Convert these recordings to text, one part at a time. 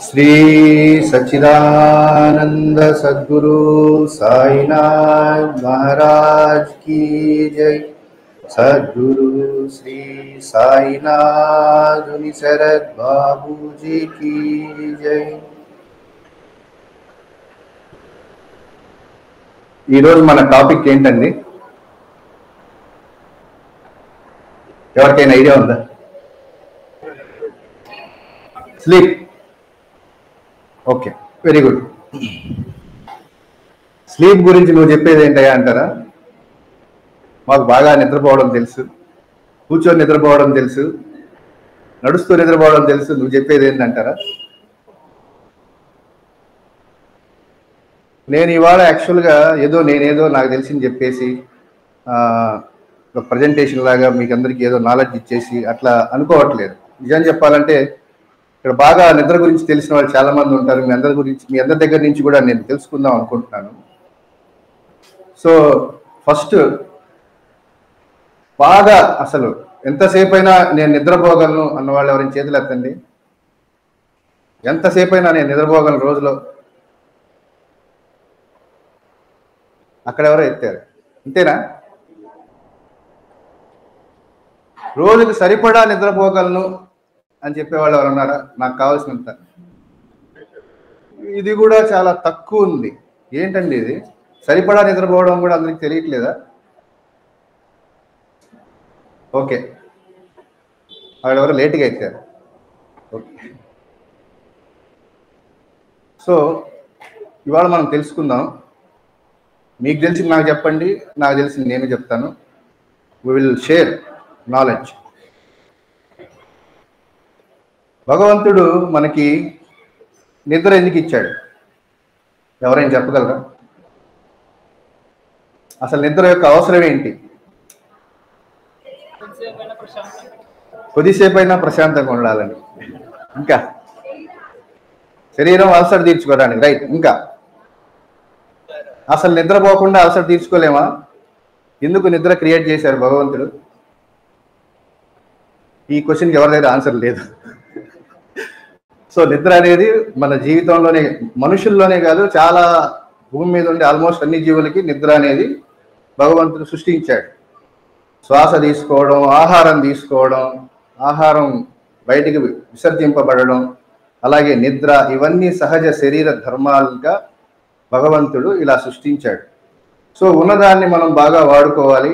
श्री सच्चिदानंद सद्गुरु साईनाथ महाराज की जय। सद्गुरु श्री साईनाथ शरद बाबू जी की जय। ఈ రోజు మన టాపిక్ ఏంటండి? ఎవరికైనా ఐడియా ఉందా? Sleep. Okay, very good. Sleep గురించి నువ్వు చెప్పేది ఏంటయ్యా అంటారా? మాకు బాగా నిద్రపోవడం తెలుసు, కూర్చొని నిద్రపోవడం తెలుసు, నడుస్తూ నిద్రపోవడం తెలుసు, నువ్వు చెప్పేది ఏంటంటారా? నేను ఇవాళ యాక్చువల్గా నేనేదో నాకు తెలిసింది చెప్పేసి ఒక ప్రజెంటేషన్ లాగా మీకు అందరికీ ఏదో నాలెడ్జ్ ఇచ్చేసి అట్లా అనుకోవట్లేదు. నిజం చెప్పాలంటే ఇక్కడ బాగా నిద్ర గురించి తెలిసిన వాళ్ళు చాలా మంది ఉంటారు. మీ అందరి దగ్గర నుంచి కూడా నేను తెలుసుకుందాం అనుకుంటున్నాను. సో ఫస్ట్ బాగా అసలు ఎంతసేపు అయినా నేను నిద్రపోగలను అన్న వాళ్ళు ఎవరైనా చేతులు ఎత్తండి. ఎంతసేపు అయినా నేను నిద్రపోగలను రోజులో? అక్కడ ఎవరో ఎత్తారు, అంతేనా? రోజుకి సరిపడా నిద్రపోగలను అని చెప్పేవాళ్ళు ఎవరు ఉన్నారా? నాకు కావాల్సినంత. ఇది కూడా చాలా తక్కువ ఉంది. ఏంటండి ఇది? సరిపడా నిద్రపోవడం కూడా అందరికి తెలియట్లేదా? ఓకే, వాళ్ళెవరో లేట్గా ఎత్తారు. ఓకే, సో ఇవాళ మనం తెలుసుకుందాం. మీకు తెలిసింది నాకు చెప్పండి, నాకు తెలిసింది నేను చెప్తాను. We will share knowledge. భగవంతుడు మనకి నిద్ర ఎందుకు ఇచ్చాడు? ఎవరైనా చెప్పగలరా? అసలు నిద్ర యొక్క అవసరం ఏంటి? కొద్దిసేపు అయినా ప్రశాంతంగా ఉండాలని, ఇంకా శరీరం అలసట తీర్చుకోవడానికి, రైట్. ఇంకా అసలు నిద్రపోకుండా అలసట తీర్చుకోలేమా? ఎందుకు నిద్ర క్రియేట్ చేశారు భగవంతుడు? ఈ క్వశ్చన్కి ఎవరి దగ్గర ఆన్సర్ లేదు. సో నిద్ర అనేది మన జీవితంలోనే, మనుషుల్లోనే కాదు, చాలా భూమి మీద ఉండే ఆల్మోస్ట్ అన్ని జీవులకి నిద్ర అనేది భగవంతుడు సృష్టించాడు. శ్వాస తీసుకోవడం, ఆహారం తీసుకోవడం, ఆహారం బయటికి విసర్జింపబడడం, అలాగే నిద్ర, ఇవన్నీ సహజ శరీర ధర్మాలుగా భగవంతుడు ఇలా సృష్టించాడు. సో ఉన్నదాన్ని మనం బాగా వాడుకోవాలి,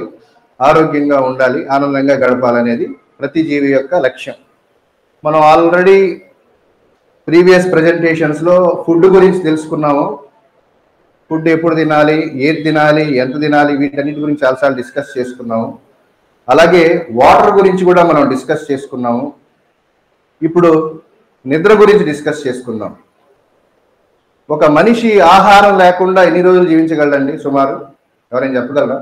ఆరోగ్యంగా ఉండాలి, ఆనందంగా గడపాలనేది ప్రతి జీవి యొక్క లక్ష్యం. మనం ఆల్రెడీ ప్రీవియస్ ప్రజెంటేషన్స్లో ఫుడ్ గురించి తెలుసుకున్నాము. ఫుడ్ ఎప్పుడు తినాలి, ఏది తినాలి, ఎంత తినాలి, వీటన్నిటి గురించి చాలాసార్లు డిస్కస్ చేసుకున్నాము. అలాగే వాటర్ గురించి కూడా మనం డిస్కస్ చేసుకున్నాము. ఇప్పుడు నిద్ర గురించి డిస్కస్ చేసుకుందాం. ఒక మనిషి ఆహారం లేకుండా ఎన్ని రోజులు జీవించగలడండి సుమారు? ఎవరైనా చెప్పగలరా?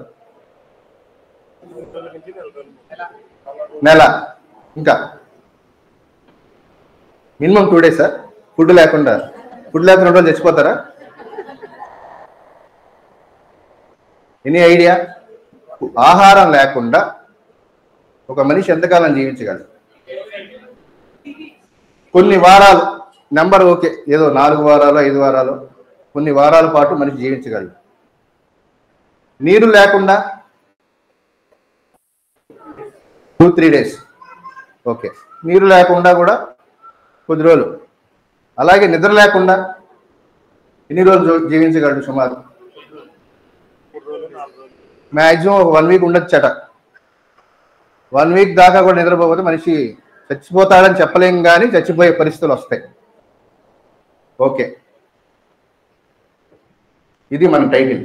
నెల. ఇంకా మినిమం 2 days. ఫుడ్ లేకుండా 2 రోజులు చచ్చిపోతారా? Any idea? ఆహారం లేకుండా ఒక మనిషి ఎంతకాలం జీవించగలడు? కొన్ని వారాలు, నెంబర్ ఓకే, ఏదో 4 వారాలు 5 వారాలు, కొన్ని వారాల పాటు మనిషి జీవించగలడు. నీరు లేకుండా 2-3 days. ఓకే, నీరు లేకుండా కూడా కొద్ది రోజులు. అలాగే నిద్ర లేకుండా ఎన్ని రోజులు జీవించగలడు సుమారు? మ్యాక్సిమం ఒక 1 week ఉండొచ్చట. 1 week దాకా కూడా నిద్రపోతే మనిషి చచ్చిపోతాడని చెప్పలేం, కానీ చచ్చిపోయే పరిస్థితులు వస్తాయి. ఓకే, ఇది మన టైటిల్.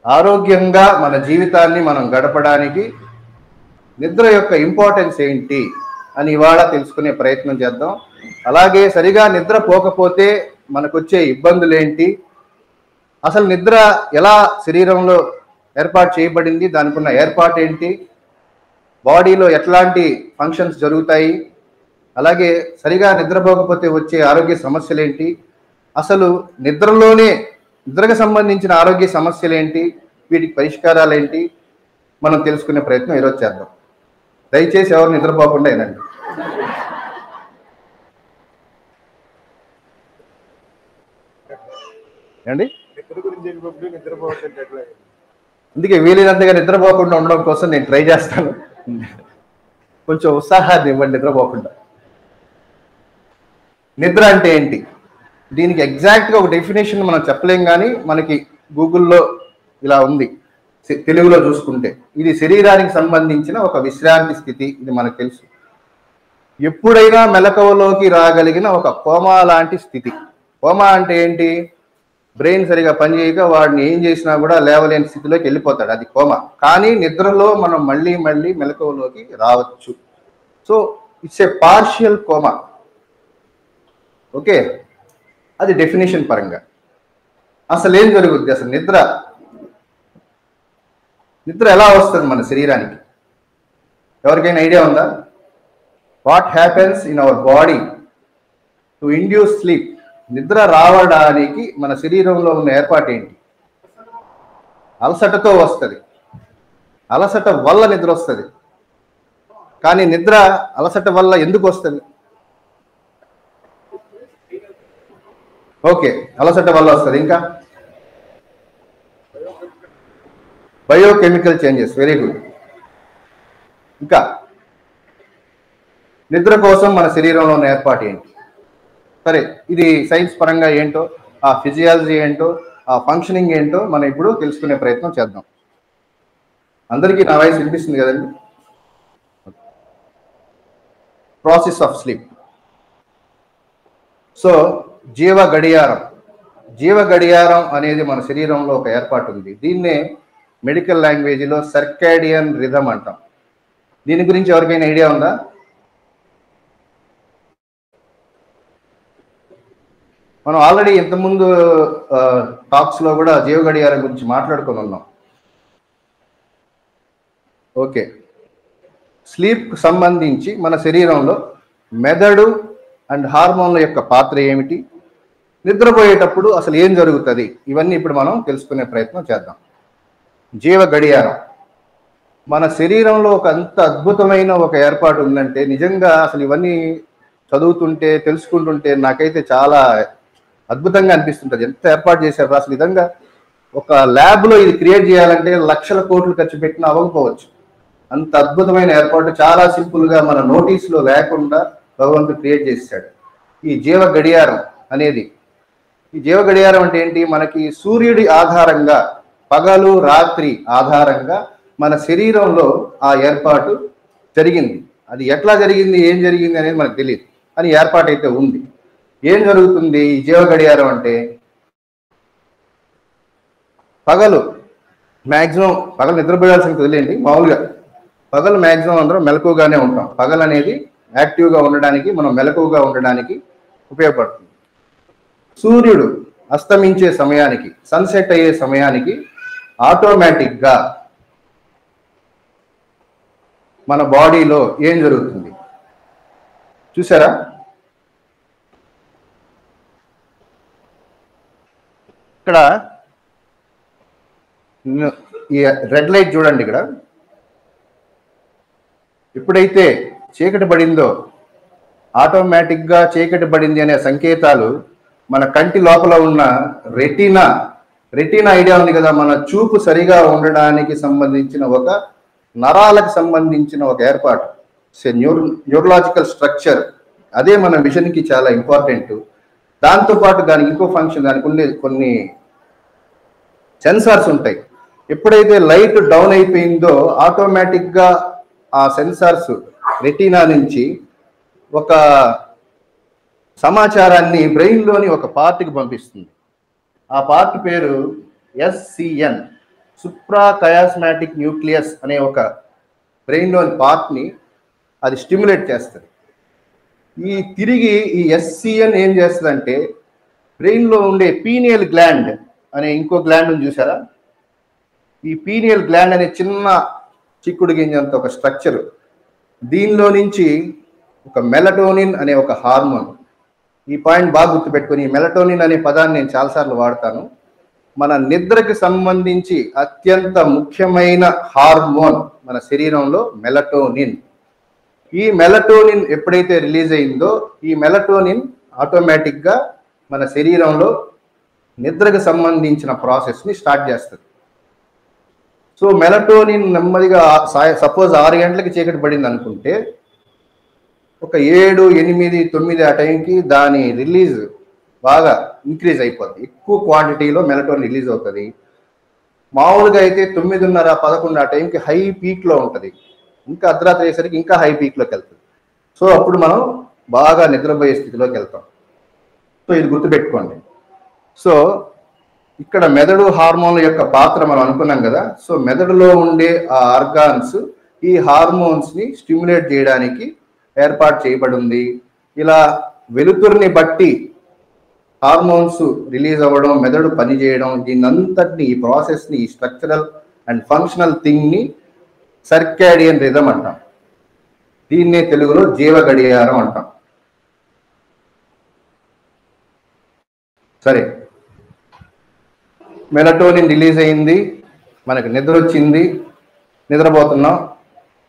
ఆరోగ్యంగా మన జీవితాన్ని మనం గడపడానికి నిద్ర యొక్క ఇంపార్టెన్స్ ఏంటి అని ఇవాళ తెలుసుకునే ప్రయత్నం చేద్దాం. అలాగే సరిగా నిద్ర పోకపోతే మనకొచ్చే ఇబ్బందులు ఏంటి, అసలు నిద్ర ఎలా శరీరంలో ఏర్పాటు చేయబడింది, దానికి ఉన్న ఏర్పాటు ఏంటి, బాడీలో ఎట్లాంటి ఫంక్షన్స్ జరుగుతాయి, అలాగే సరిగా నిద్రపోకపోతే వచ్చే ఆరోగ్య సమస్యలు ఏంటి, అసలు నిద్రకు సంబంధించిన ఆరోగ్య సమస్యలు ఏంటి, వీటికి పరిష్కారాలు ఏంటి, మనం తెలుసుకునే ప్రయత్నం ఈరోజు చేద్దాం. దయచేసి ఎవరు నిద్రపోకుండా వినండి. ఏమండి? అందుకే వీలైనంతగా నిద్రపోకుండా ఉండడం కోసం నేను ట్రై చేస్తాను. కొంచెం ఉత్సాహాన్ని ఇవ్వండి నిద్రపోకుండా. నిద్ర అంటే ఏంటి? దీనికి ఎగ్జాక్ట్గా ఒక డెఫినేషన్ మనం చెప్పలేం, కానీ మనకి గూగుల్లో ఇలా ఉంది. తెలుగులో చూసుకుంటే ఇది శరీరానికి సంబంధించిన ఒక విశ్రాంతి స్థితి. ఇది మనకు తెలుసు. ఎప్పుడైనా మెలకువలోకి రాగలిగిన ఒక కోమా లాంటి స్థితి. కోమా అంటే ఏంటి? బ్రెయిన్ సరిగా పనిచేయక వాడిని ఏం చేసినా కూడా లేవలేని స్థితిలోకి వెళ్ళిపోతాడు, అది కోమా. కానీ నిద్రలో మనం మళ్ళీ మళ్ళీ మెలకువలోకి రావచ్చు. So it's a partial coma. Okay, అది డెఫినేషన్ పరంగా. అసలు ఏం జరుగుద్ది? అసలు నిద్ర ఎలా వస్తుంది మన శరీరానికి? ఎవరికైనా ఐడియా ఉందా? What happens in our body to induce sleep? నిద్ర రావడానికి మన శరీరంలో ఉన్న ఏర్పాటు ఏంటి? అలసటతో వస్తుంది. అలసట వల్ల నిద్ర వస్తుంది. కానీ నిద్ర అలసట వల్ల ఎందుకు వస్తుంది? ఓకే, అలసట వల్ల వస్తుంది. ఇంకా బయోకెమికల్ చేంజెస్. Very good. ఇంకా నిద్ర కోసం మన శరీరంలో ఉన్న ఏర్పాటు ఏంటి? సరే, ఇది సైన్స్ పరంగా ఏంటో, ఆ ఫిజియాలజీ ఏంటో, ఆ ఫంక్షనింగ్ ఏంటో మనం ఇప్పుడు తెలుసుకునే ప్రయత్నం చేద్దాం. అందరికీ నా వాయిస్ వినిపిస్తుంది కదండి? Process of sleep. సో జీవ గడియారం అనేది మన శరీరంలో ఒక ఏర్పాటు ఉంది. దీన్నే మెడికల్ లాంగ్వేజ్లో సర్కాడియన్ రిథమ్ అంటాం. దీని గురించి ఎవరికైనా ఐడియా ఉందా? మనం ఆల్రెడీ ఇంతకుముందు టాక్స్లో కూడా జీవ గడియారం గురించి మాట్లాడుకొని ఉన్నాం. ఓకే, స్లీప్కు సంబంధించి మన శరీరంలో మెదడు అండ్ హార్మోన్ల యొక్క పాత్ర ఏమిటి, నిద్రపోయేటప్పుడు అసలు ఏం జరుగుతుంది, ఇవన్నీ ఇప్పుడు మనం తెలుసుకునే ప్రయత్నం చేద్దాం. జీవ గడియారం మన శరీరంలో ఒక అంత అద్భుతమైన ఒక ఏర్పాటు ఉందంటే, నిజంగా అసలు ఇవన్నీ చదువుతుంటే తెలుసుకుంటుంటే నాకైతే చాలా అద్భుతంగా అనిపిస్తుంటుంది. ఎంత ఏర్పాటు చేశారు అసలు. విధంగా ఒక ల్యాబ్లో ఇది క్రియేట్ చేయాలంటే లక్షల కోట్లు ఖర్చు పెట్టినా అవ్వకపోవచ్చు. అంత అద్భుతమైన ఏర్పాటు చాలా సింపుల్గా మన నోటీస్లో లేకుండా భగవంతుడు క్రియేట్ చేశాడు ఈ జీవ గడియారం అనేది. ఈ జీవ గడియారం అంటే ఏంటి? మనకి సూర్యుడి ఆధారంగా, పగలు రాత్రి ఆధారంగా మన శరీరంలో ఆ ఏర్పాటు జరిగింది. అది ఎట్లా జరిగింది, ఏం జరిగింది అనేది మనకు తెలియదు, అని ఏర్పాటు అయితే ఉంది. ఏం జరుగుతుంది ఈ జీవ గడియారం అంటే? పగలు నిద్రపోయాల్సిన వదిలేండి. మామూలుగా పగలు మ్యాక్సిమం అందరం మెలకువగానే ఉంటాం. పగలు అనేది యాక్టివ్గా ఉండడానికి, మనం మెలకువగా ఉండడానికి ఉపయోగపడుతుంది. సూర్యుడు అస్తమించే సమయానికి, సన్సెట్ అయ్యే సమయానికి ఆటోమేటిక్గా మన బాడీలో ఏం జరుగుతుంది చూసారా? ఇక్కడ ఈ రెడ్ లైట్ చూడండి. ఇక్కడ ఎప్పుడైతే చీకటి పడిందో ఆటోమేటిక్గా చీకటి పడింది అనే సంకేతాలు మన కంటి లోపల ఉన్న రెటీనా ఐడియా ఉంది కదా, మన చూపు సరిగా ఉండడానికి సంబంధించిన ఒక నరాలకు సంబంధించిన ఒక ఏర్పాటు, న్యూరలాజికల్ స్ట్రక్చర్. అదే మన విజన్కి చాలా ఇంపార్టెంట్. దాంతోపాటు దానికి ఇంకో ఫంక్షన్, దానికి కొన్ని సెన్సార్స్ ఉంటాయి. ఎప్పుడైతే లైట్ డౌన్ అయిపోయిందో ఆటోమేటిక్గా ఆ సెన్సార్స్ రెటీనా నుంచి ఒక సమాచారాన్ని బ్రెయిన్లోని ఒక పార్ట్కి పంపిస్తుంది. ఆ పార్ట్ పేరు SCN, సుప్రాకయాస్మాటిక్ న్యూక్లియస్ అనే ఒక బ్రెయిన్లోని పార్ట్ని అది స్టిమ్యులేట్ చేస్తుంది. తిరిగి ఈ SCN ఏం చేస్తుందంటే, బ్రెయిన్లో ఉండే పీనియల్ గ్లాండ్ అనే ఇంకో గ్లాండ్ని చూసారా? ఈ పీనియల్ గ్లాండ్ అనే చిన్న చిక్కుడు గింజంత ఒక స్ట్రక్చర్, దీనిలో నుంచి ఒక మెలటోనిన్ అనే ఒక హార్మోన్. ఈ పాయింట్ బాగా గుర్తుపెట్టుకొని, ఈ మెలటోనిన్ అనే పదాన్ని నేను చాలాసార్లు వాడతాను. మన నిద్రకి సంబంధించి అత్యంత ముఖ్యమైన హార్మోన్ మన శరీరంలో మెలటోనిన్. ఈ మెలటోనిన్ ఎప్పుడైతే రిలీజ్ అయిందో, ఈ మెలటోనిన్ ఆటోమేటిక్గా మన శరీరంలో నిద్రకు సంబంధించిన ప్రాసెస్ని స్టార్ట్ చేస్తుంది. సో మెలటోనిన్ నెమ్మదిగా సపోజ్ 6 గంటలకి చీకటి పడింది అనుకుంటే ఒక 7, 8, 9 ఆ టైంకి దాని రిలీజ్ బాగా ఇంక్రీజ్ అయిపోద్ది. ఎక్కువ క్వాంటిటీలో మెలటోనిన్ రిలీజ్ అవుతుంది. మామూలుగా అయితే 9:30, 11 ఆ టైంకి హై పీక్లో ఉంటుంది. ఇంకా అర్ధరాత్రి అయ్యేసరికి ఇంకా హై పీక్లోకి వెళ్తుంది. సో అప్పుడు మనం బాగా నిద్రపోయే స్థితిలోకి వెళ్తాం. సో ఇది గుర్తుపెట్టుకోండి. సో ఇక్కడ మెదడు హార్మోన్ల యొక్క పాత్ర మనం అనుకున్నాం కదా. సో మెదడులో ఉండే ఆ ఆర్గాన్స్ ఈ హార్మోన్స్ని స్టిమ్యులేట్ చేయడానికి ఏర్పాటు చేయబడి ఉంది. ఇలా వెలుతురుని బట్టి హార్మోన్స్ రిలీజ్ అవ్వడం, మెదడు పనిచేయడం, దీన్నంతటిని ఈ ప్రాసెస్ని, ఈ స్ట్రక్చరల్ అండ్ ఫంక్షనల్ థింగ్ని సర్కాడియన్ రిథమ్ అంటాం. దీన్నే తెలుగులో జీవ గడియారం అంటాం. సరే, మెలటోనిన్ రిలీజ్ అయింది, మనకు నిద్ర వచ్చింది, నిద్రపోతున్నాం.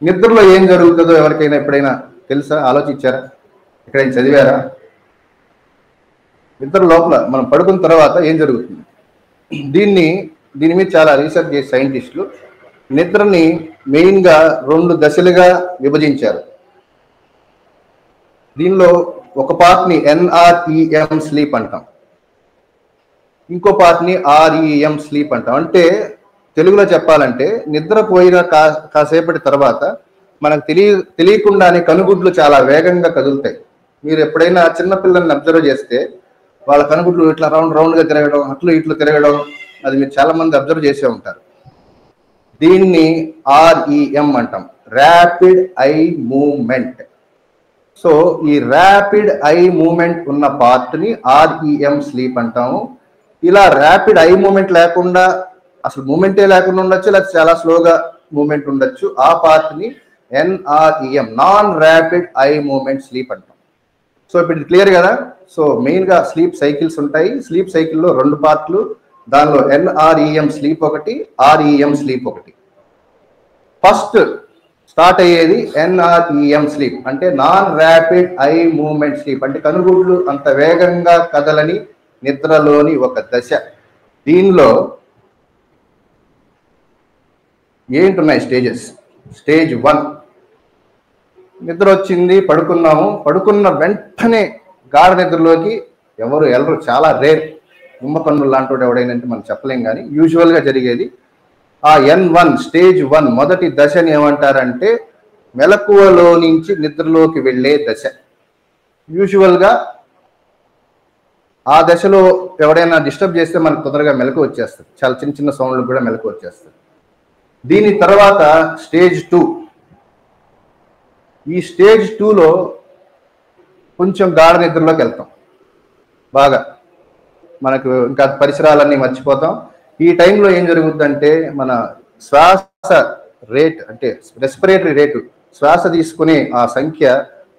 నిద్రలో ఏం జరుగుతుందో ఎవరికైనా ఎప్పుడైనా తెలుసా? ఆలోచించారా? ఎక్కడైనా చదివారా? నిద్ర లోపల మనం పడుకున్న తర్వాత ఏం జరుగుతుంది? దీని మీద చాలా రీసెర్చ్ చేసే సైంటిస్టులు నిద్రని మెయిన్గా 2 దశలుగా విభజించారు. దీనిలో ఒక పార్ట్ని NREM స్లీప్ అంటాం, ఇంకో పార్ట్ని REM స్లీప్ అంటాం. అంటే తెలుగులో చెప్పాలంటే నిద్రపోయిన కాసేపటి తర్వాత మనకు తెలియకుండానే కనుగుడ్లు చాలా వేగంగా కదులుతాయి. మీరు ఎప్పుడైనా చిన్నపిల్లల్ని అబ్జర్వ్ చేస్తే వాళ్ళ కనుగుడ్లు ఇట్లా రౌండ్గా తిరగడం, అట్లు ఇట్లు తిరగడం, అది మీరు చాలా మంది అబ్జర్వ్ చేసే ఉంటారు. దీన్ని REM అంటాం, ర్యాపిడ్ ఐ మూవ్మెంట్. సో ఈ ర్యాపిడ్ ఐ మూవ్మెంట్ ఉన్న పార్ట్ని REM స్లీప్ అంటాము. ఇలా ర్యాపిడ్ ఐ మూవ్మెంట్ లేకుండా, అసలు మూమెంటే లేకుండా ఉండొచ్చు, లేకపోతే చాలా స్లోగా మూమెంట్ ఉండొచ్చు, ఆ పార్ట్ని NREM, non rapid eye movement sleep అంటాం. సో ఇప్పుడు ఇది క్లియర్ కదా. సో మెయిన్గా స్లీప్ సైకిల్స్ ఉంటాయి. స్లీప్ సైకిల్లో 2 పార్ట్లు, దానిలో NREM స్లీప్ ఒకటి, REM స్లీప్ ఒకటి. ఫస్ట్ స్టార్ట్ అయ్యేది NREM స్లీప్, అంటే non rapid eye movement sleep, అంటే కనుగుడ్లు అంత వేగంగా కదలని నిద్రలోని ఒక దశ. దీనిలో ఏంటున్నాయి స్టేజెస్? స్టేజ్ 1, నిద్ర వచ్చింది, పడుకున్నాము. పడుకున్న వెంటనే గాఢ నిద్రలోకి ఎవరు వెళ్ళరు, చాలా రేర్. కుంభకన్నులు లాంటి ఎవడైనా మనం చెప్పలేం, కానీ యూజువల్గా జరిగేది ఆ N1 స్టేజ్ 1 మొదటి దశని ఏమంటారంటే మెలకువలో నుంచి నిద్రలోకి వెళ్ళే దశ. యూజువల్గా ఆ దశలో ఎవడైనా డిస్టర్బ్ చేస్తే మనకు తొందరగా మెలకు వచ్చేస్తుంది, చాలా చిన్న చిన్న సౌండ్లు కూడా మెలకు వచ్చేస్తుంది. దీని తర్వాత స్టేజ్ 2. ఈ స్టేజ్ 2లో కొంచెం గాఢ నిద్రలోకి వెళ్తాం, బాగా మనకు ఇంకా పరిసరాలన్నీ మర్చిపోతాం. ఈ టైంలో ఏం జరుగుతుందంటే మన శ్వాస రేట్, అంటే రెస్పిరేటరీ రేటు, శ్వాస తీసుకునే ఆ సంఖ్య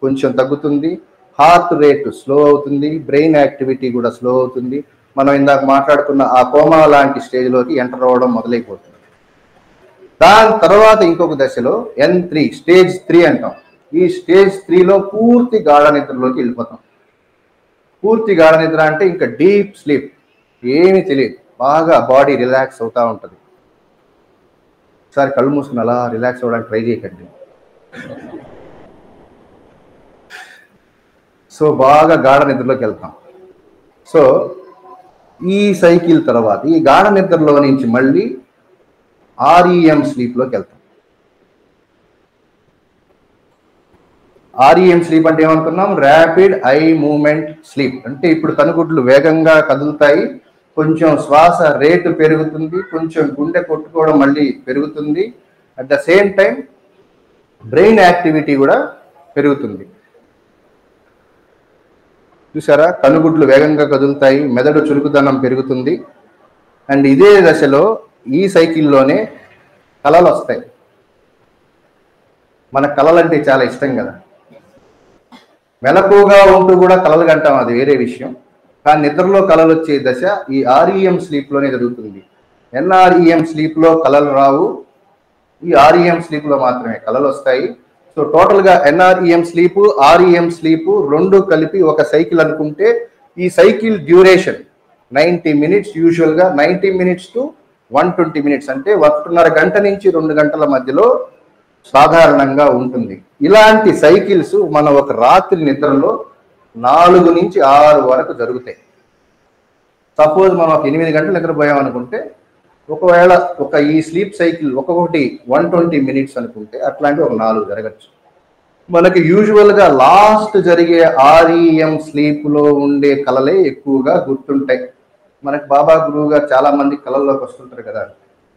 కొంచెం తగ్గుతుంది, హార్ట్ రేటు స్లో అవుతుంది, బ్రెయిన్ యాక్టివిటీ కూడా స్లో అవుతుంది. మనం ఇందాక మాట్లాడుకున్న ఆ కోమా లాంటి స్టేజ్లోకి ఎంటర్ అవ్వడం మొదలైపోతుంది. దాని తర్వాత ఇంకొక దశలో N3 స్టేజ్ 3 అంటాం. ఈ స్టేజ్ 3లో పూర్తి గాఢ నిద్రలోకి వెళ్ళిపోతాం. పూర్తి గాఢ నిద్ర అంటే ఇంకా డీప్ స్లీప్, ఏమీ తెలియదు, బాగా బాడీ రిలాక్స్ అవుతూ ఉంటుంది. ఒకసారి కళ్ళు మూసుకుని అలా రిలాక్స్ అవ్వడానికి ట్రై చేయకండి. సో బాగా గాఢ నిద్రలోకి వెళ్తాం. సో ఈ సైకిల్ తర్వాత ఈ గాఢ నిద్రలో నుంచి మళ్ళీ REM స్లీప్లోకి వెళ్తాం. REM స్లీప్ అంటే ఏమనుకున్నాం? Rapid eye movement sleep. అంటే ఇప్పుడు కనుగుడ్లు వేగంగా కదులుతాయి, కొంచెం శ్వాస రేటు పెరుగుతుంది, కొంచెం గుండె కొట్టుకోవడం మళ్ళీ పెరుగుతుంది. At the same time brain activity కూడా పెరుగుతుంది. చూసారా, కనుగుడ్లు వేగంగా కదులుతాయి, మెదడు చురుకుదనం పెరుగుతుంది. అండ్ ఇదే దశలో ఈ సైకిల్లోనే కళలు వస్తాయి. మన కళలంటే చాలా ఇష్టం కదా, మెలకుగా ఉంటూ కూడా కళలు కంటాం, అది వేరే విషయం. కానీ నిద్రలో కళలు వచ్చే దశ ఈ REM స్లీప్లోనే జరుగుతుంది. NREM స్లీప్లో కళలు రావు, ఈ REM స్లీప్లో మాత్రమే కళలు వస్తాయి. సో టోటల్గా NREM స్లీపు, REM స్లీపు 2 కలిపి ఒక సైకిల్ అనుకుంటే ఈ సైకిల్ డ్యూరేషన్ 90 minutes యూజువల్గా 90 minutes to 120 minutes, అంటే 1.5 గంట నుంచి 2 గంటల మధ్యలో సాధారణంగా ఉంటుంది. ఇలాంటి సైకిల్స్ మన ఒక రాత్రి నిద్రలో 4 నుంచి 6 వరకు జరుగుతాయి. సపోజ్ మనం ఒక 8 గంటలు నిద్రపోయాం అనుకుంటే, ఒకవేళ ఒక ఈ స్లీప్ సైకిల్ ఒక్కొక్కటి 120 minutes అనుకుంటే అట్లాంటి ఒక 4 జరగచ్చు. మనకి యూజువల్గా లాస్ట్ జరిగే REM స్లీప్లో ఉండే కళలే ఎక్కువగా గుర్తుంటాయి. మనకి బాబా గురువు గారు చాలా మంది కళల్లోకి వస్తుంటారు కదా,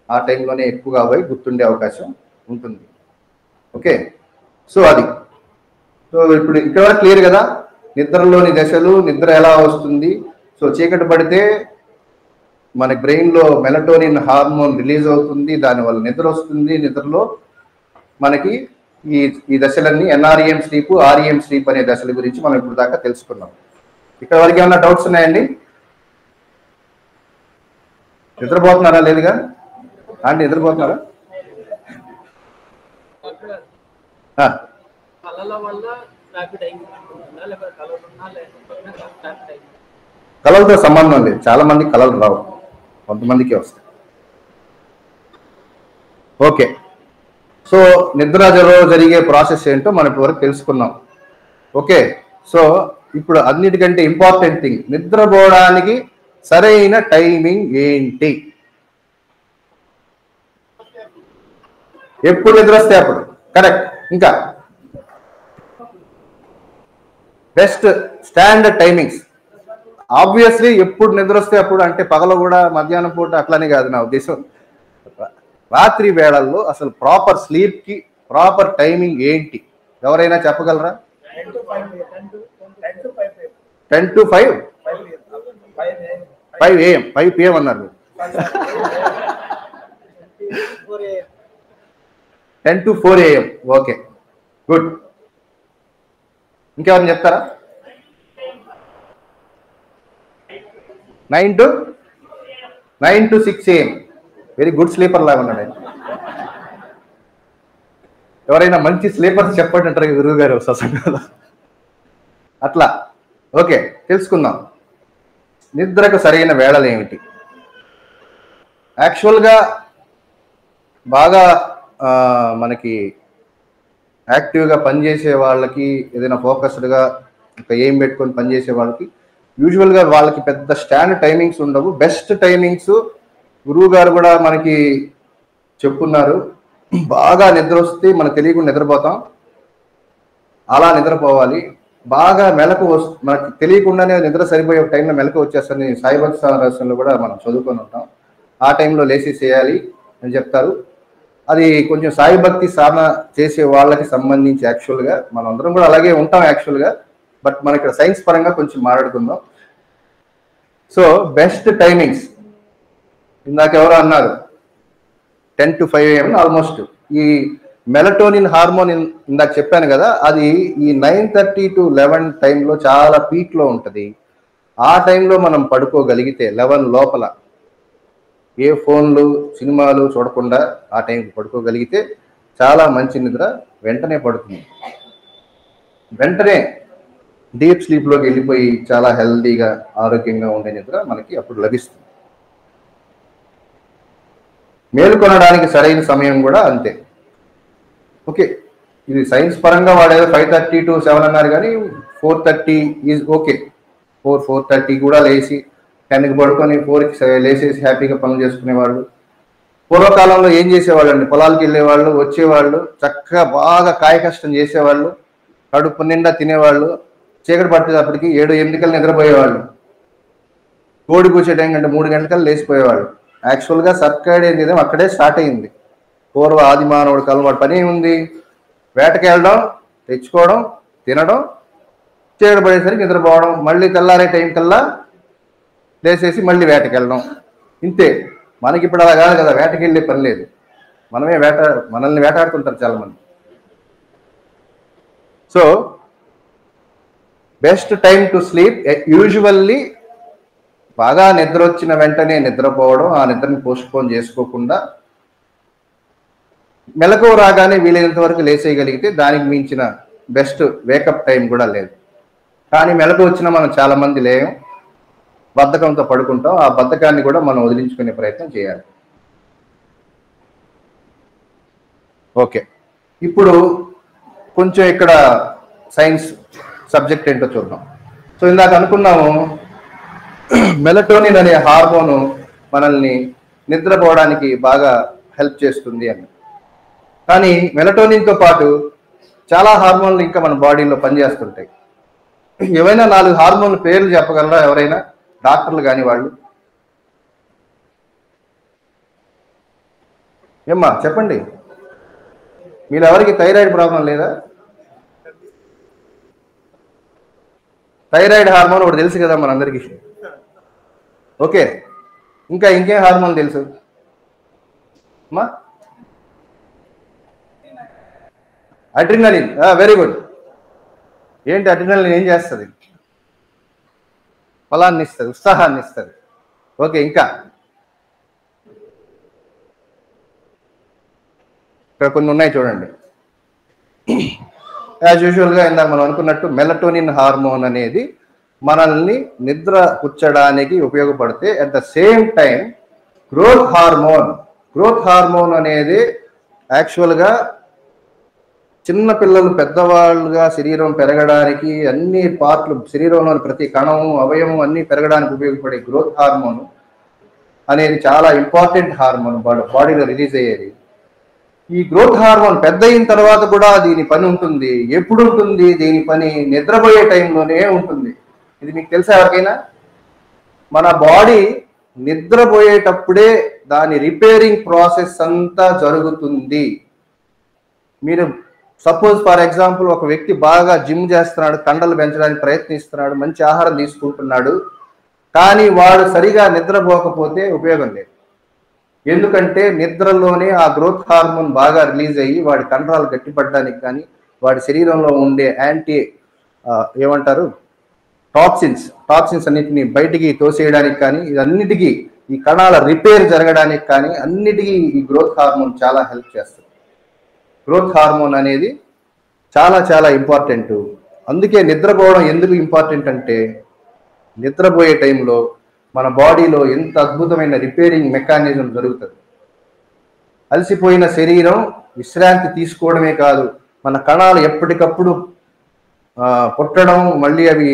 ఆ టైంలోనే ఎక్కువగా అవి గుర్తుండే అవకాశం ఉంటుంది. ఓకే, సో అది. సో ఇప్పుడు ఇక్కడ వరకు క్లియర్ కదా, నిద్రలోని దశలు, నిద్ర ఎలా వస్తుంది. సో చీకటి పడితే మన బ్రెయిన్లో మెలటోనిన్ హార్మోన్ రిలీజ్ అవుతుంది, దానివల్ల నిద్ర వస్తుంది. నిద్రలో మనకి ఈ దశలన్నీ NREM స్లీప్, REM స్లీప్ అనే దశల గురించి మనం ఇప్పుడు దాకా తెలుసుకున్నాం. ఇక్కడ వరకు ఏమైనా డౌట్స్ ఉన్నాయండి? నిద్రపోతున్నారా? లేదుగా అంటే నిద్రపోతున్నారా? కళలతో సంబంధం లేదు, చాలా మంది కళలు రావు, కొంతమందికి వస్తాయి. ఓకే, సో నిద్రలో జరిగే ప్రాసెస్ ఏంటో మనం ఇప్పటివరకు తెలుసుకున్నాం. ఓకే, సో ఇప్పుడు అన్నిటికంటే ఇంపార్టెంట్ థింగ్, నిద్రపోవడానికి సరైన టైమింగ్ ఏంటి? ఎప్పుడు నిద్ర వస్తే అప్పుడు, కరెక్ట్. ఇంకా బెస్ట్ స్టాండర్డ్ టైమింగ్స్, ఆబ్వియస్లీ ఎప్పుడు నిద్ర వస్తే అప్పుడు అంటే పగల కూడా, మధ్యాహ్నం పూట అట్లనే కాదు నా ఉద్దేశం. రాత్రి వేళల్లో అసలు ప్రాపర్ స్లీప్కి ప్రాపర్ టైమింగ్ ఏంటి? ఎవరైనా చెప్పగలరా? 10 to 5 AM 5 PM అన్నారు. 10 to 4 AM. Okay, good. ఇంకెవరైనా చెప్తారా? 9 to 6 AM. Very good sleeper లాగా ఉన్నాడు ఆయన. ఎవరైనా మంచి స్లీపర్స్ చెప్పండి అంటారు గురువు గారు సత్సంగంలో. అట్లా ఓకే, తెలుసుకుందాం నిద్రకు సరైన వేళలు ఏమిటి. యాక్చువల్గా బాగా మనకి యాక్టివ్గా పనిచేసే వాళ్ళకి, ఏదైనా ఫోకస్డ్గా ఒక ఎయిమ్ పెట్టుకొని పనిచేసే వాళ్ళకి యూజువల్గా వాళ్ళకి పెద్ద స్టాండర్డ్ టైమింగ్స్ ఉండవు. బెస్ట్ టైమింగ్స్ గురువు గారు కూడా మనకి చెప్పున్నారు. బాగా నిద్ర వస్తే మనకు తెలియకుండా నిద్రపోతాం, అలా నిద్రపోవాలి. బాగా మెలకు మనకు తెలియకుండానే నిద్ర సరిపోయే టైంలో మెలకు వచ్చేస్తుంది. సాయిభక్త రహస్యంలో కూడా మనం చదువుకొని ఉంటాం. ఆ టైంలో లేచేసేయాలి అని చెప్తారు. అది కొంచెం సాయి భక్తి సాధన చేసే వాళ్ళకి సంబంధించి యాక్చువల్గా మనం అందరం కూడా అలాగే ఉంటాం యాక్చువల్గా. బట్ మన ఇక్కడ సైన్స్ పరంగా కొంచెం మాట్లాడుకుందాం. సో బెస్ట్ టైమింగ్స్ ఇందాక ఎవరో అన్నారు 10 to 5 AM ఆల్మోస్ట్. ఈ మెలటోనిన్ హార్మోన్ ఇందాక చెప్పాను కదా, అది ఈ 9:30 to 11 టైంలో చాలా పీక్లో ఉంటుంది. ఆ టైంలో మనం పడుకోగలిగితే 11 లోపల ఏ ఫోన్లు సినిమాలు చూడకుండా ఆ టైంకి పడుకోగలిగితే చాలా మంచి నిద్ర వెంటనే పడుతుంది. వెంటనే డీప్ స్లీప్లోకి వెళ్ళిపోయి చాలా హెల్దీగా ఆరోగ్యంగా ఉండే నిద్ర మనకి అప్పుడు లభిస్తుంది. మేలుకొనడానికి సరైన సమయం కూడా అంతే. ఓకే, ఇది సైన్స్ పరంగా వాడేదో 5:30 to 7 అన్నారు, కానీ 4:30 ఈజ్ ఓకే. 4:30 కూడా లేచి 10కి పడుకొని 4కి లేచేసి హ్యాపీగా పనులు చేసుకునేవాళ్ళు. పూర్వకాలంలో ఏం చేసేవాళ్ళు అండి, పొలాలకు వెళ్ళేవాళ్ళు, వచ్చేవాళ్ళు, చక్కగా బాగా కాయ కష్టం చేసేవాళ్ళు, కడుపు నిండా తినేవాళ్ళు, చీకటి పట్టేటప్పటికి 7-8 కల్లా నిద్రపోయేవాళ్ళు, కోడి కూర్చే టైం కంటే 3 గంటలకల్లా లేచిపోయేవాళ్ళు. యాక్చువల్గా సర్కాడియన్ రిథమ్ అక్కడే స్టార్ట్ అయింది. పూర్వ ఆది మానవుడి కాలం వాడి పని ఏముంది, వేటకి వెళ్ళడం, తెచ్చుకోవడం, తినడం, చీకటి పడేసరికి నిద్రపోవడం, మళ్ళీ తెల్లారే టైం కల్లా లేచేసి మళ్ళీ వేటకి వెళ్ళడం, ఇంతే. మనకి ఇప్పుడు అలా కాదు కదా, వేటకి వెళ్ళే పని లేదు, మనల్ని వేటాడుతుంటారు చాలామంది. So best time to sleep usually బాగా నిద్ర వచ్చిన వెంటనే నిద్రపోవడం, ఆ నిద్రని పోస్ట్పోన్ చేసుకోకుండా మెలకువ రాగానే వీలైనంత వరకు లేచేయగలిగితే దానికి మించిన బెస్ట్ వేకప్ టైం కూడా లేదు. కానీ మెలకు వచ్చినా మనం చాలామంది లేం. బద్ధకంతో పడుకుంటాం. ఆ బద్ధకాన్ని కూడా మనం వదిలించుకునే ప్రయత్నం చేయాలి. ఓకే, ఇప్పుడు కొంచెం ఇక్కడ సైన్స్ సబ్జెక్ట్ ఏంటో చూద్దాం. సో ఇందాక అనుకున్నాము మెలటోనిన్ అనే హార్మోను మనల్ని నిద్రపోవడానికి బాగా హెల్ప్ చేస్తుంది అని. కానీ మెలటోనిన్తో పాటు చాలా హార్మోన్లు ఇంకా మన బాడీలో పనిచేస్తుంటాయి. ఏవైనా 4 హార్మోన్ల పేర్లు చెప్పగలరా ఎవరైనా, డాక్టర్లు కానీ వాళ్ళు? ఏమ్మా చెప్పండి. మీరు ఎవరికి థైరాయిడ్ ప్రాబ్లం లేదా? థైరాయిడ్ హార్మోన్ ఒకటి తెలుసు కదా మనందరికీ. ఓకే, ఇంకా ఇంకేం హార్మోన్ తెలుసు అమ్మా? అడ్రినలిన్. Very good. ఏంటి అడ్రినలిన్ ఏం చేస్తుంది? బలాన్ని ఇస్తుంది, ఉత్సాహాన్ని ఇస్తుంది. ఓకే, ఇంకా ఇక్కడ కొన్ని ఉన్నాయి చూడండి. యాజ్ యూజువల్గా ఇందాక మనం అనుకున్నట్టు మెలటోనిన్ హార్మోన్ అనేది మనల్ని నిద్ర పుచ్చడానికి ఉపయోగపడితే, at the same time growth hormone అనేది యాక్చువల్గా చిన్న పిల్లలు పెద్దవాళ్ళుగా శరీరం పెరగడానికి, అన్ని పార్ట్లు శరీరంలోని ప్రతి కణము అవయవం అన్ని పెరగడానికి ఉపయోగపడే గ్రోత్ హార్మోన్ అనేది చాలా ఇంపార్టెంట్ హార్మోన్ బాడీలో రిలీజ్ అయ్యేది. ఈ గ్రోత్ హార్మోన్ పెద్ద అయిన తర్వాత కూడా దీని పని ఉంటుంది. ఎప్పుడు ఉంటుంది దీని పని? నిద్రపోయే టైంలోనే ఉంటుంది. ఇది మీకు తెలుసా ఎవరికైనా? మన బాడీ నిద్రపోయేటప్పుడే దాని రిపేరింగ్ ప్రాసెస్ అంతా జరుగుతుంది. మీరు సపోజ్ ఫర్ ఎగ్జాంపుల్ ఒక వ్యక్తి బాగా జిమ్ చేస్తున్నాడు, కండలు పెంచడానికి ప్రయత్నిస్తున్నాడు, మంచి ఆహారం తీసుకుంటున్నాడు, కానీ వాడు సరిగా నిద్రపోకపోతే ఉపయోగం లేదు. ఎందుకంటే నిద్రలోనే ఆ గ్రోత్ హార్మోన్ బాగా రిలీజ్ అయ్యి వాడి కండరాలు గట్టిపడడానికి కానీ, వాడి శరీరంలో ఉండే టాక్సిన్స్ అన్నిటిని బయటికి తోసేయడానికి కానీ, ఇదన్నిటికీ ఈ కణాల రిపేర్ జరగడానికి కానీ అన్నిటికీ ఈ గ్రోత్ హార్మోన్ చాలా హెల్ప్ చేస్తుంది. గ్రోత్ హార్మోన్ అనేది చాలా చాలా ఇంపార్టెంట్. అందుకే నిద్రపోవడం ఎందుకు ఇంపార్టెంట్ అంటే, నిద్రపోయే టైంలో మన బాడీలో ఎంత అద్భుతమైన రిపేరింగ్ మెకానిజం జరుగుతుంది. అలసిపోయిన శరీరం విశ్రాంతి తీసుకోవడమే కాదు, మన కణాలు ఎప్పటికప్పుడు పుట్టడం, మళ్ళీ అవి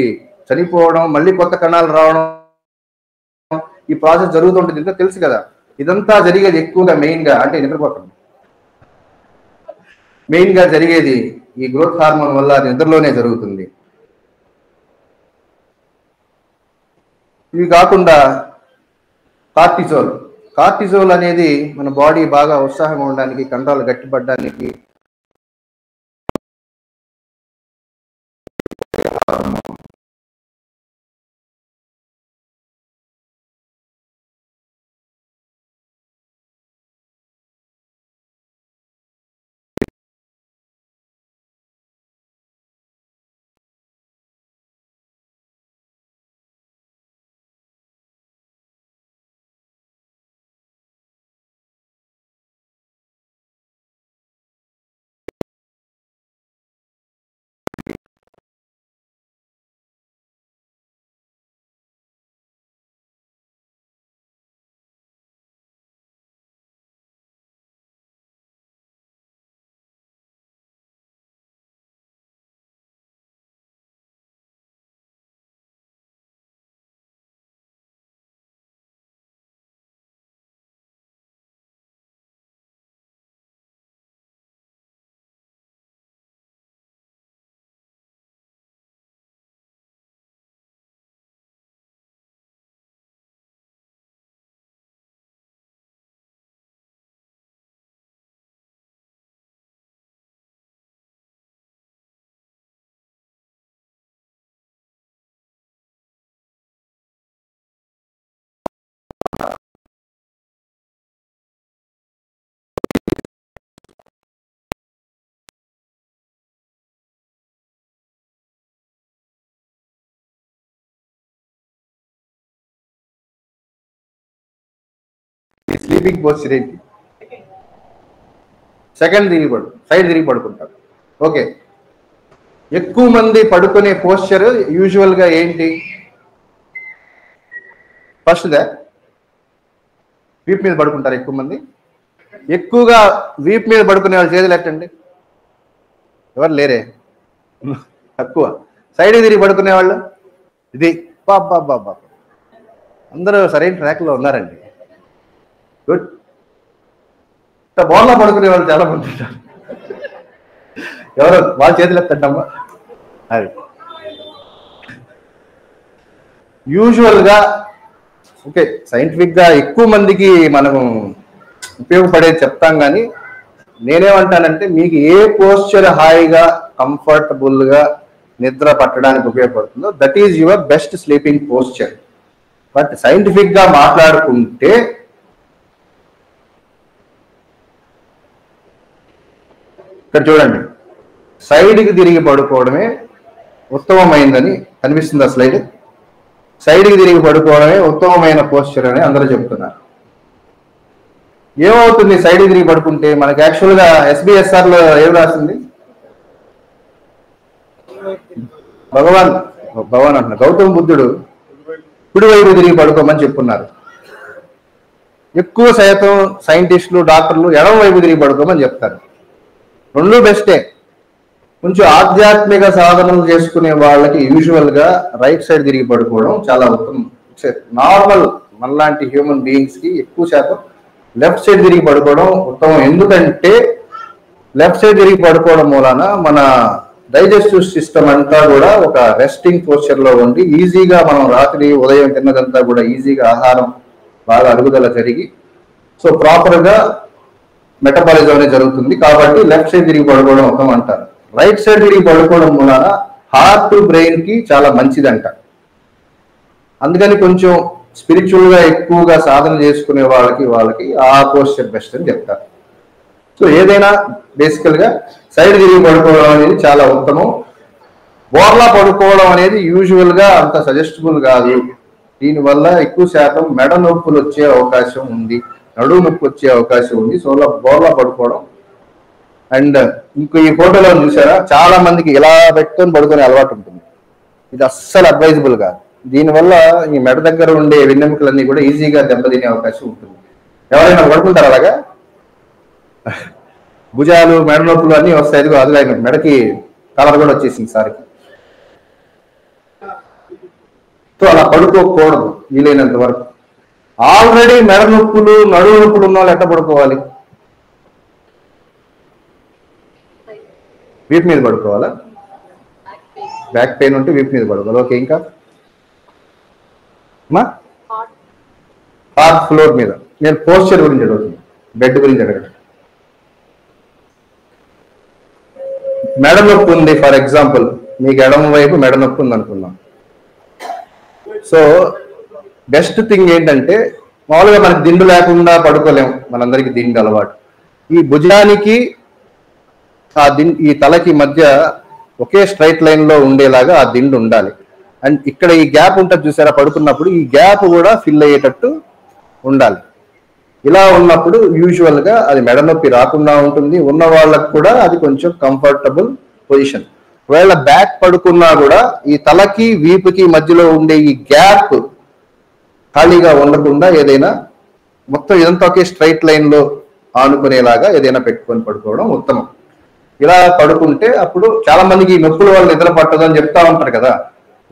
చనిపోవడం, మళ్ళీ కొత్త కణాలు రావడం, ఈ ప్రాసెస్ జరుగుతుంటుంది. ఇంత తెలుసు కదా. ఇదంతా జరిగేది ఎక్కువగా మెయిన్గా అంటే నిద్రపోవడం మెయిన్గా జరిగేది ఈ గ్రోత్ హార్మోన్ వల్ల నిద్రలోనే జరుగుతుంది. ఇవి కాకుండా కార్టిజోల్ అనేది మన బాడీ బాగా ఉత్సాహంగా ఉండడానికి, కండరాలు గట్టిపడడానికి స్లీపింగ్ పోస్చర్ ఏంటి? సైడ్ తిరిగి పడుకుంటారు. ఓకే, ఎక్కువ మంది పడుకునే పోస్చర్ యూజువల్గా ఏంటి? ఫస్ట్దే వీపు మీద పడుకుంటారు ఎక్కువ మంది. ఎక్కువగా వీపు మీద పడుకునే వాళ్ళు చేతులు ఎట్టండి, ఎవరు లేరే, తక్కువ. సైడ్ తిరిగి పడుకునే వాళ్ళు ఇది బాబా అందరూ సరైన ట్రాక్లో ఉన్నారండి. గుడ్. బోర్లా పడుకునే వాళ్ళు చాలా మంది ఉంటారు. ఎవరు వాళ్ళ చేతులు ఎత్తండమ్మా. అది యూజువల్గా ఓకే, సైంటిఫిక్గా ఎక్కువ మందికి మనం ఉపయోగపడేది చెప్తాం, కానీ నేనేమంటానంటే మీకు ఏ పోస్చర్ హాయిగా కంఫర్టబుల్గా నిద్ర పట్టడానికి ఉపయోగపడుతుందో that is your best sleeping posture. But సైంటిఫిక్గా మాట్లాడుకుంటే ఇక్కడ చూడండి, సైడ్కి తిరిగి పడుకోవడమే ఉత్తమమైందని కనిపిస్తుంది. ఆ స్లైడ్ సైడ్కి తిరిగి పడుకోవడమే ఉత్తమమైన పోస్చర్ అని అందరూ చెప్తున్నారు. ఏమవుతుంది సైడ్కి తిరిగి పడుకుంటే? మనకి యాక్చువల్గా SBSRలో ఏం రాసింది? భగవాన్ అంటున్నా గౌతమ బుద్ధుడు కుడివైపు తిరిగి పడుకోమని చెప్పున్నారు. ఎక్కువ శాతం సైంటిస్టులు డాక్టర్లు ఎడమ వైపు తిరిగి పడుకోమని చెప్తారు. రెండు బెస్టే. కొంచెం ఆధ్యాత్మిక సాధనలు చేసుకునే వాళ్ళకి యూజువల్గా రైట్ సైడ్ తిరిగి పడుకోవడం చాలా ఉత్తమం. నార్మల్ మనలాంటి హ్యూమన్ బీయింగ్స్కి ఎక్కువ శాతం లెఫ్ట్ సైడ్ తిరిగి పడుకోవడం ఉత్తమం. ఎందుకంటే లెఫ్ట్ సైడ్ తిరిగి పడుకోవడం మూలన మన డైజెస్టివ్ సిస్టమ్ అంతా కూడా ఒక రెస్టింగ్ పోస్చర్లో ఉండి ఈజీగా మనం రాత్రి ఉదయం తిన్నదంతా కూడా ఈజీగా ఆహారం బాగా అరుగుదల జరిగి సో ప్రాపర్గా మెటబాలిజం అనేది జరుగుతుంది. కాబట్టి లెఫ్ట్ సైడ్ తిరిగి పడుకోవడం ఉత్తమం అంటారు. రైట్ సైడ్ తిరిగి పడుకోవడం మూలన హార్ట్ బ్రెయిన్కి చాలా మంచిదంట. అందుకని కొంచెం స్పిరిచువల్గా ఎక్కువగా సాధన చేసుకునే వాళ్ళకి ఆ పోస్చర్ బెస్ట్ అని చెప్తారు. సో ఏదైనా బేసికల్గా సైడ్ తిరిగి పడుకోవడం అనేది చాలా ఉత్తమం. బోర్లా పడుకోవడం అనేది యూజువల్గా అంత సజెస్టబుల్ కాదు. దీనివల్ల ఎక్కువ శాతం మెడ నొప్పులు వచ్చే అవకాశం ఉంది, నడుము నొప్పి వచ్చే అవకాశం ఉంది. సో బోర్లా పడుకోవడం. అండ్ ఇంకో ఈ ఫోటోలో చూసారా, చాలా మందికి ఇలా పెట్టుకొని పడుకునే అలవాటు ఉంటుంది. ఇది అస్సలు అడ్వైజబుల్ కాదు. దీనివల్ల ఈ మెడ దగ్గర ఉండే వెన్నెముకలన్నీ కూడా ఈజీగా దెబ్బతినే అవకాశం ఉంటుంది. ఎవరైనా పడుకుంటారు అలాగా? భుజాలు మెడ నొప్పులు అన్నీ వస్తాయి. అది ఆయన మెడకి కలర్ కూడా వచ్చేసింది సారికి. సో అలా పడుకోకూడదు వీలైనంత వరకు. ఆల్రెడీ మెడ నొప్పులు నడుము నొప్పులు ఉన్న వాళ్ళు ఎట్లా పడుకోవాలి? వీపు మీద పడుకోవాలా? బ్యాక్ పెయిన్ ఉంటే వీపు మీద పడుకోవాలి. ఓకే, ఇంకా హార్ట్ ఫ్లోర్ మీద. నేను పోస్చర్ గురించి అడుగుతుంది, బెడ్ గురించి అడగడం. మెడ నొప్పి ఉంది, ఫర్ ఎగ్జాంపుల్ మీకు ఎడమ వైపు మెడ నొప్పి ఉంది అనుకుందాం. సో బెస్ట్ థింగ్ ఏంటంటే మామూలుగా మనకి దిండు లేకుండా పడుకోలేము, మనందరికీ దిండు అలవాటు. ఈ భుజానికి ఈ తలకి మధ్య ఒకే స్ట్రైట్ లైన్లో ఉండేలాగా ఆ దిండు ఉండాలి. అండ్ ఇక్కడ ఈ గ్యాప్ ఉంటుంది చూసారా, పడుకున్నప్పుడు ఈ గ్యాప్ కూడా ఫిల్ అయ్యేటట్టు ఉండాలి. ఇలా ఉన్నప్పుడు యూజువల్గా అది మెడ నొప్పి రాకుండా ఉంటుంది. ఉన్న వాళ్ళకు కూడా అది కొంచెం కంఫర్టబుల్ పొజిషన్. ఒకవేళ బ్యాక్ పడుకున్నా కూడా ఈ తలకి వీపుకి మధ్యలో ఉండే ఈ గ్యాప్ ఖాళీగా ఉండకుండా ఏదైనా మొత్తం ఇదంతా ఒకే స్ట్రైట్ లైన్లో ఆనుకునేలాగా ఏదైనా పెట్టుకొని పడుకోవడం ఉత్తమం. ఇలా పడుకుంటే అప్పుడు చాలా మందికి నొప్పుల వల్ల నిద్ర పట్టదు అని చెప్తా ఉంటారు కదా,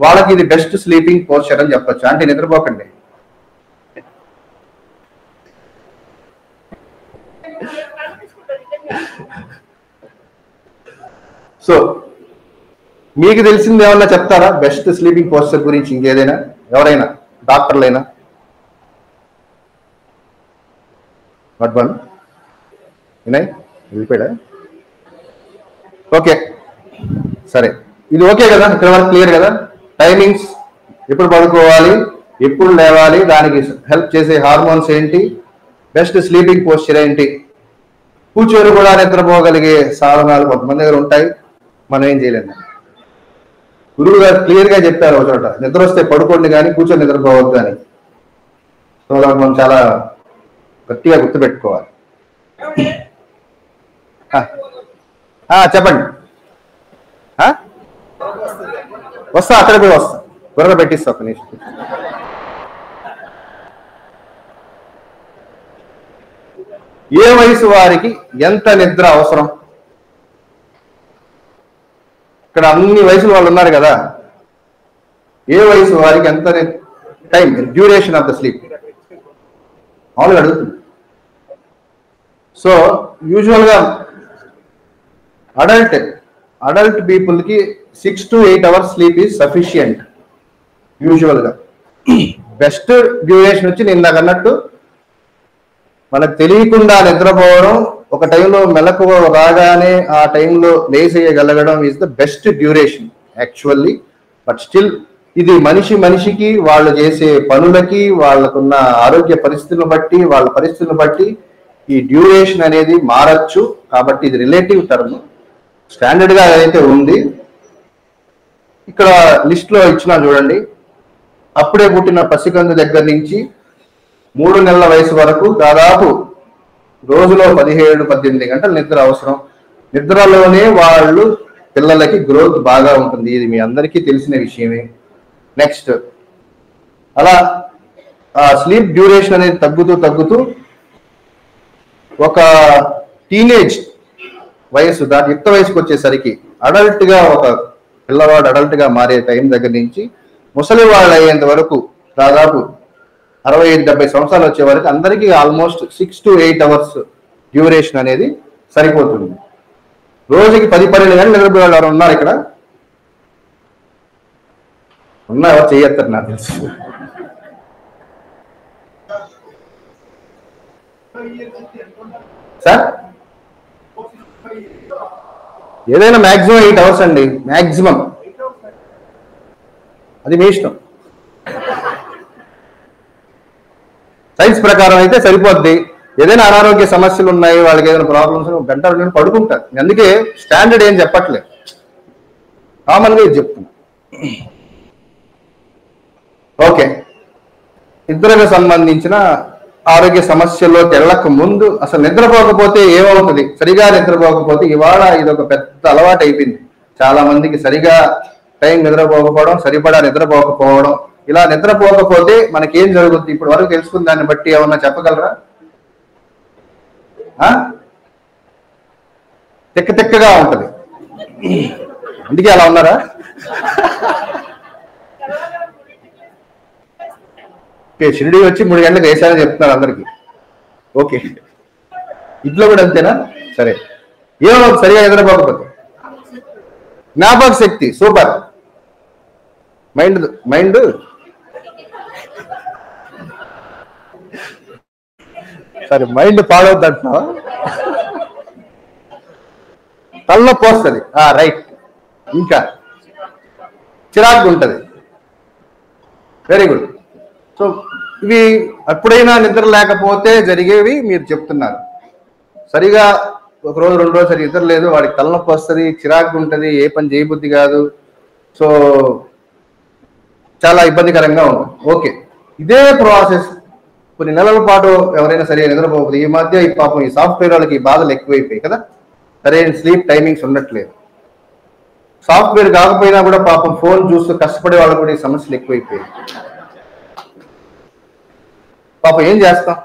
వాళ్ళకి ఇది బెస్ట్ స్లీపింగ్ పోస్చర్ అని చెప్పచ్చు. అంటే నిద్రపోకండి. సో మీకు తెలిసింది ఏమన్నా చెప్తారా బెస్ట్ స్లీపింగ్ పోస్చర్ గురించి? ఇంకేదైనా ఎవరైనా డాక్టర్లైనా? వాట్ వన్ వినయ్ వెళ్ళిపోయాడా? ఓకే సరే, ఇది ఓకే కదా, ఇక్కడ వరకు క్లియర్ కదా? టైమింగ్స్, ఎప్పుడు పడుకోవాలి, ఎప్పుడు లేవాలి, దానికి హెల్ప్ చేసే హార్మోన్స్ ఏంటి, బెస్ట్ స్లీపింగ్ పోస్చర్ ఏంటి, కూర్చొని కూడా నిద్రపోగలిగే సాధనాలు కొంతమంది దగ్గర ఉంటాయి, మనం ఏం చేయలేము. గురువు గారు క్లియర్గా చెప్పారు ఒక చోట, నిద్ర వస్తే పడుకోండి కానీ కూర్చొని నిద్రపోవద్దు అని. సో మనం చాలా గట్టిగా గుర్తుపెట్టుకోవాలి. చెప్పండి. వస్తా, అక్కడ కూడా వస్తా, త్వరగా పెట్టిస్తా ఒక నిమిషం. ఏ వయసు వారికి ఎంత నిద్ర అవసరం? ఇక్కడ అన్ని వయసుల వాళ్ళు ఉన్నారు కదా, ఏ వయసు వారికి ఎంత time, duration of the sleep మామూలుగా అడుగుతుంది. సో యూజువల్గా అడల్ట్ పీపుల్కి 6 to 8 hours sleep is sufficient యూజువల్గా. బెస్ట్ డ్యూరేషన్ వచ్చి నేను నాకు అన్నట్టు మనకు తెలియకుండా నిద్రపోవడం, ఒక టైంలో మెలకువ రాగానే ఆ టైంలో లేసేయగలగడం is the best duration actually. But still ఇది మనిషికి వాళ్ళు చేసే పనులకి, వాళ్ళకున్న ఆరోగ్య పరిస్థితులను బట్టి, వాళ్ళ పరిస్థితులను బట్టి ఈ డ్యూరేషన్ అనేది మారచ్చు. కాబట్టి ఇది రిలేటివ్ టర్మ్. స్టాండర్డ్గా ఏదైతే ఉంది ఇక్కడ లిస్ట్లో ఇచ్చినా చూడండి. అప్పుడే పుట్టిన పసికందు దగ్గర నుంచి 3 నెలల వయసు వరకు దాదాపు రోజులో 17-18 గంటలు నిద్ర అవసరం. నిద్రలోనే వాళ్ళు పిల్లలకి గ్రోత్ బాగా ఉంటుంది. ఇది మీ అందరికీ తెలిసిన విషయమే. నెక్స్ట్ అలా స్లీప్ డ్యూరేషన్ అనేది తగ్గుతూ ఒక టీనేజ్ వయసు దాటి యుక్త వయసుకు వచ్చేసరికి అడల్ట్గా ఒక పిల్లవాడు అడల్ట్గా మారే టైం దగ్గర నుంచి ముసలి వాళ్ళు అయ్యేంత వరకు దాదాపు 65-70 సంవత్సరాలు వచ్చే వరకు అందరికీ ఆల్మోస్ట్ 6 to 8 hours డ్యూరేషన్ అనేది సరిపోతుంది. రోజుకి 10-12 గంటలు నిద్రపోయే వాళ్ళు ఎవరు ఉన్నారు ఇక్కడ? ఎవరు చేయొత్తారు నాకు తెలుసు. సార్ ఏదైనా మ్యాక్సిమం 8 hours అండి, మ్యాక్సిమం. అది మీ ఇష్టం. సైన్స్ ప్రకారం అయితే సరిపోద్ది. ఏదైనా అనారోగ్య సమస్యలు ఉన్నాయి, వాళ్ళకి ఏదైనా ప్రాబ్లమ్స్ 1 గంట 2 గంటలు పడుకుంటారు. అందుకే స్టాండర్డ్ ఏం చెప్పట్లేదు, కామన్గా ఇది చెప్తున్నా. ఓకే, నిద్రకు సంబంధించిన ఆరోగ్య సమస్యల్లోకి వెళ్ళక ముందు అసలు నిద్రపోకపోతే ఏమవుతుంది? సరిగా నిద్రపోకపోతే ఇవాళ ఇది ఒక పెద్ద అలవాటు అయిపోయింది చాలా మందికి. సరిగా టైం నిద్రపోకపోవడం, సరిపడా నిద్రపోకపోవడం. ఇలా నిద్రపోకపోతే మనకేం జరుగుతుంది ఇప్పుడు వరకు తెలుసుకున్న దాన్ని బట్టి ఏమన్నా చెప్పగలరా? తిక్కగా ఉంటుంది. అందుకే అలా ఉన్నారా? ఓకే, షిరిడి వచ్చి 3 గంటలకు వేసారని చెప్తున్నారు అందరికి. ఓకే, ఇంట్లో కూడా అంతేనా? సరే, ఏమో సరిగా నిద్రపోకపోతే జ్ఞాపక శక్తి సూపర్. మైండ్ సరే, మైండ్ పాడవద్దంటున్నా, తలనొప్పి వస్తుంది. రైట్, ఇంకా చిరాకు ఉంటుంది. Very good. సో ఇవి ఎప్పుడైనా నిద్ర లేకపోతే జరిగేవి మీరు చెప్తున్నారు. సరిగా 1 రోజు 2 రోజు సరిగ్గా నిద్ర లేదు, వాడికి తలనొప్పి వస్తుంది, చిరాకు ఉంటుంది, ఏ పని చేయబుద్ధి కాదు. సో చాలా ఇబ్బందికరంగా ఉంటుంది. ఓకే, ఇదే ప్రాసెస్ కొన్ని నెలల పాటు ఎవరైనా సరిగా నిద్రపోతుంది. ఈ మధ్య ఈ పాపం ఈ సాఫ్ట్వేర్ వాళ్ళకి ఈ బాధలు ఎక్కువైపోయాయి కదా, సరైన స్లీప్ టైమింగ్స్ ఉండట్లేదు. సాఫ్ట్వేర్ కాకపోయినా కూడా పాపం ఫోన్ చూస్తూ కష్టపడే వాళ్ళు కూడా ఈ సమస్యలు ఎక్కువైపోయాయి. పాపం ఏం చేస్తాం,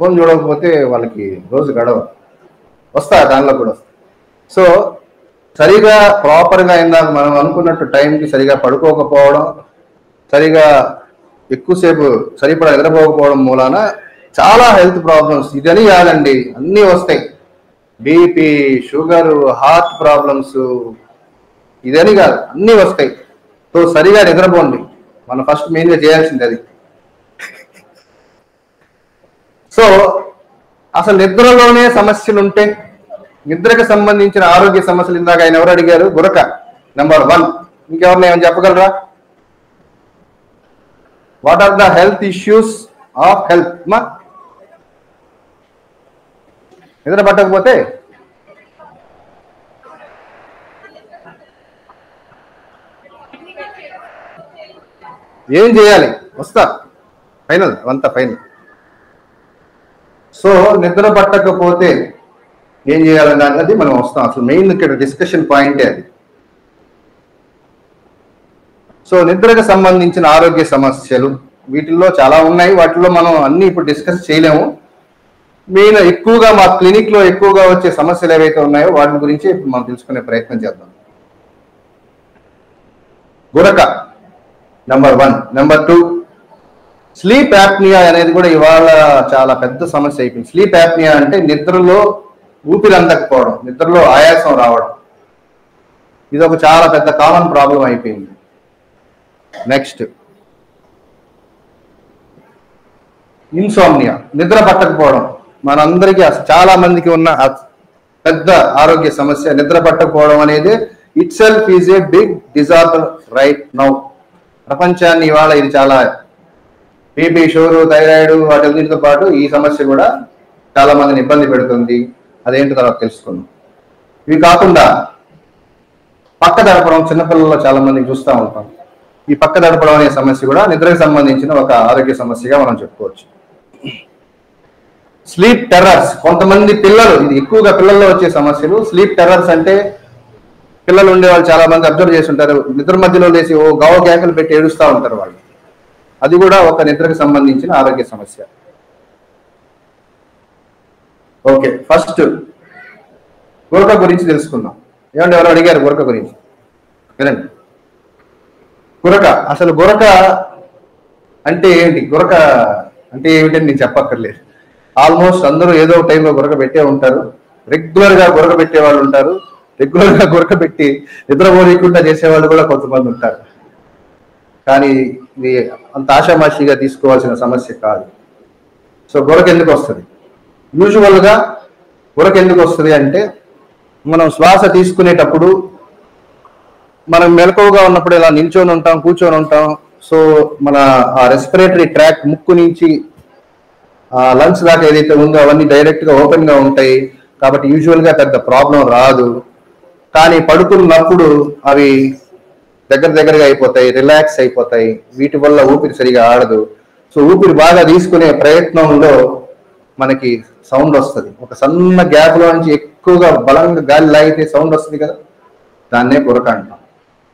ఫోన్ చూడకపోతే వాళ్ళకి రోజు గడవ వస్తా, దానిలో కూడా వస్తా. సో సరిగా ప్రాపర్గా ఇందాక మనం అనుకున్నట్టు టైంకి సరిగా పడుకోకపోవడం, సరిగా ఎక్కువసేపు సరిపడా నిద్రపోకపోవడం మూలాన చాలా హెల్త్ ప్రాబ్లమ్స్, ఇదని కాదండి అన్నీ వస్తాయి. బీపీ, షుగరు, హార్ట్ ప్రాబ్లమ్స్, ఇదని కాదు అన్నీ వస్తాయి. సో సరిగా నిద్రపోండి, మనం ఫస్ట్ మెయిన్గా చేయాల్సింది అది. సో అసలు నిద్రలోనే సమస్యలు ఉంటే, నిద్రకు సంబంధించిన ఆరోగ్య సమస్యలు ఇందాక ఆయన ఎవరు అడిగారు? గురక నెంబర్ 1. ఇంకెవరిని ఏమైనా చెప్పగలరా? What are the health issues of health? మా నిద్ర పట్టకపోతే ఏం చేయాలి? వస్తా, ఫైనల్ అంతా ఫైనల్. సో నిద్ర పట్టకపోతే ఏం చేయాలని అన్నది మనం వస్తాం. అసలు మెయిన్ ఇక్కడ డిస్కషన్ పాయింటే అది. సో నిద్రకు సంబంధించిన ఆరోగ్య సమస్యలు వీటిల్లో చాలా ఉన్నాయి. వాటిల్లో మనం అన్ని ఇప్పుడు డిస్కస్ చేయలేము. మెయిన్ ఎక్కువగా మా క్లినిక్ లో ఎక్కువగా వచ్చే సమస్యలు ఏవైతే ఉన్నాయో వాటి గురించి ఇప్పుడు మనం తెలుసుకునే ప్రయత్నం చేద్దాం. గురక నెంబర్ 1. నెంబర్ 2, స్లీప్ యాప్నియా అనేది కూడా ఇవాళ చాలా పెద్ద సమస్య అయిపోయింది. స్లీప్ యాప్నియా అంటే నిద్రలో ఊపిరి అందకపోవడం, నిద్రలో ఆయాసం రావడం. ఇది ఒక చాలా పెద్ద కామన్ ప్రాబ్లం అయిపోయింది. నెక్స్ట్, ఇన్సోమ్నియా, నిద్ర పట్టకపోవడం. మనందరికీ చాలా మందికి ఉన్న పెద్ద ఆరోగ్య సమస్య నిద్ర పట్టకపోవడం అనేది itself is a big disorder right now. ప్రపంచాన్ని ఇవాళ ఇది చాలా బీపీ, షుగర్, థైరాయిడ్ వాటితో పాటు ఈ సమస్య కూడా చాలా మందిని ఇబ్బంది పెడుతుంది. అదేంటో తర్వాత తెలుసుకుందాం. ఇవి కాకుండా పక్క దడపడం, చిన్నపిల్లల్లో చాలా మందికి చూస్తూ ఉంటాం. ఈ పక్క దడపడం అనే సమస్య కూడా నిద్రకు సంబంధించిన ఒక ఆరోగ్య సమస్యగా మనం చెప్పుకోవచ్చు. స్లీప్ టెర్రర్స్, కొంతమంది పిల్లలు, ఇది ఎక్కువగా పిల్లల్లో వచ్చే సమస్యలు. స్లీప్ టెర్రర్స్ అంటే పిల్లలు ఉండే వాళ్ళు చాలా మంది అబ్జర్వ్ చేసి ఉంటారు. నిద్ర మధ్యలో లేచి ఓ గావ కేకలు పెట్టి ఏడుస్తూ ఉంటారు వాళ్ళు. అది కూడా ఒక నిద్రకు సంబంధించిన ఆరోగ్య సమస్య. ఓకే, ఫస్ట్ గురక గురించి తెలుసుకుందాం. ఏమంటే ఎవరు అడిగారు గురక గురించి? వినండి. గురక, అసలు గురక అంటే ఏంటి? గురక అంటే ఏమిటని నేను చెప్పక్కర్లేదు. ఆల్మోస్ట్ అందరూ ఏదో ఒక టైంలో గురక పెట్టే ఉంటారు. రెగ్యులర్గా గురక పెట్టే వాళ్ళు ఉంటారు. రెగ్యులర్గా గురక పెట్టి నిద్రపోలేకుండా చేసేవాళ్ళు కూడా కొంతమంది ఉంటారు. కానీ ఇది అంత ఆషామాషిగా తీసుకోవాల్సిన సమస్య కాదు. సో గురక ఎందుకు వస్తుంది? యూజువల్గా గురక ఎందుకు వస్తుంది అంటే, మనం శ్వాస తీసుకునేటప్పుడు మనం మెలకువగా ఉన్నప్పుడు ఇలా నిల్చొని ఉంటాం, కూర్చొని ఉంటాం. సో మన ఆ రెస్పిరేటరీ ట్రాక్ ముక్కు నుంచి లంగ్స్ దాకా ఏదైతే ఉందో అవన్నీ డైరెక్ట్గా ఓపెన్గా ఉంటాయి. కాబట్టి యూజువల్గా పెద్ద ప్రాబ్లం రాదు. కానీ పడుకున్నప్పుడు అవి దగ్గరగా అయిపోతాయి, రిలాక్స్ అయిపోతాయి. వీటి వల్ల ఊపిరి సరిగా ఆడదు. సో ఊపిరి బాగా తీసుకునే ప్రయత్నంలో మనకి సౌండ్ వస్తుంది. ఒక సన్న గ్యాప్లో నుంచి ఎక్కువగా బలంగా గాలి లాగితే సౌండ్ వస్తుంది కదా, దాన్నే గురక అంటాం.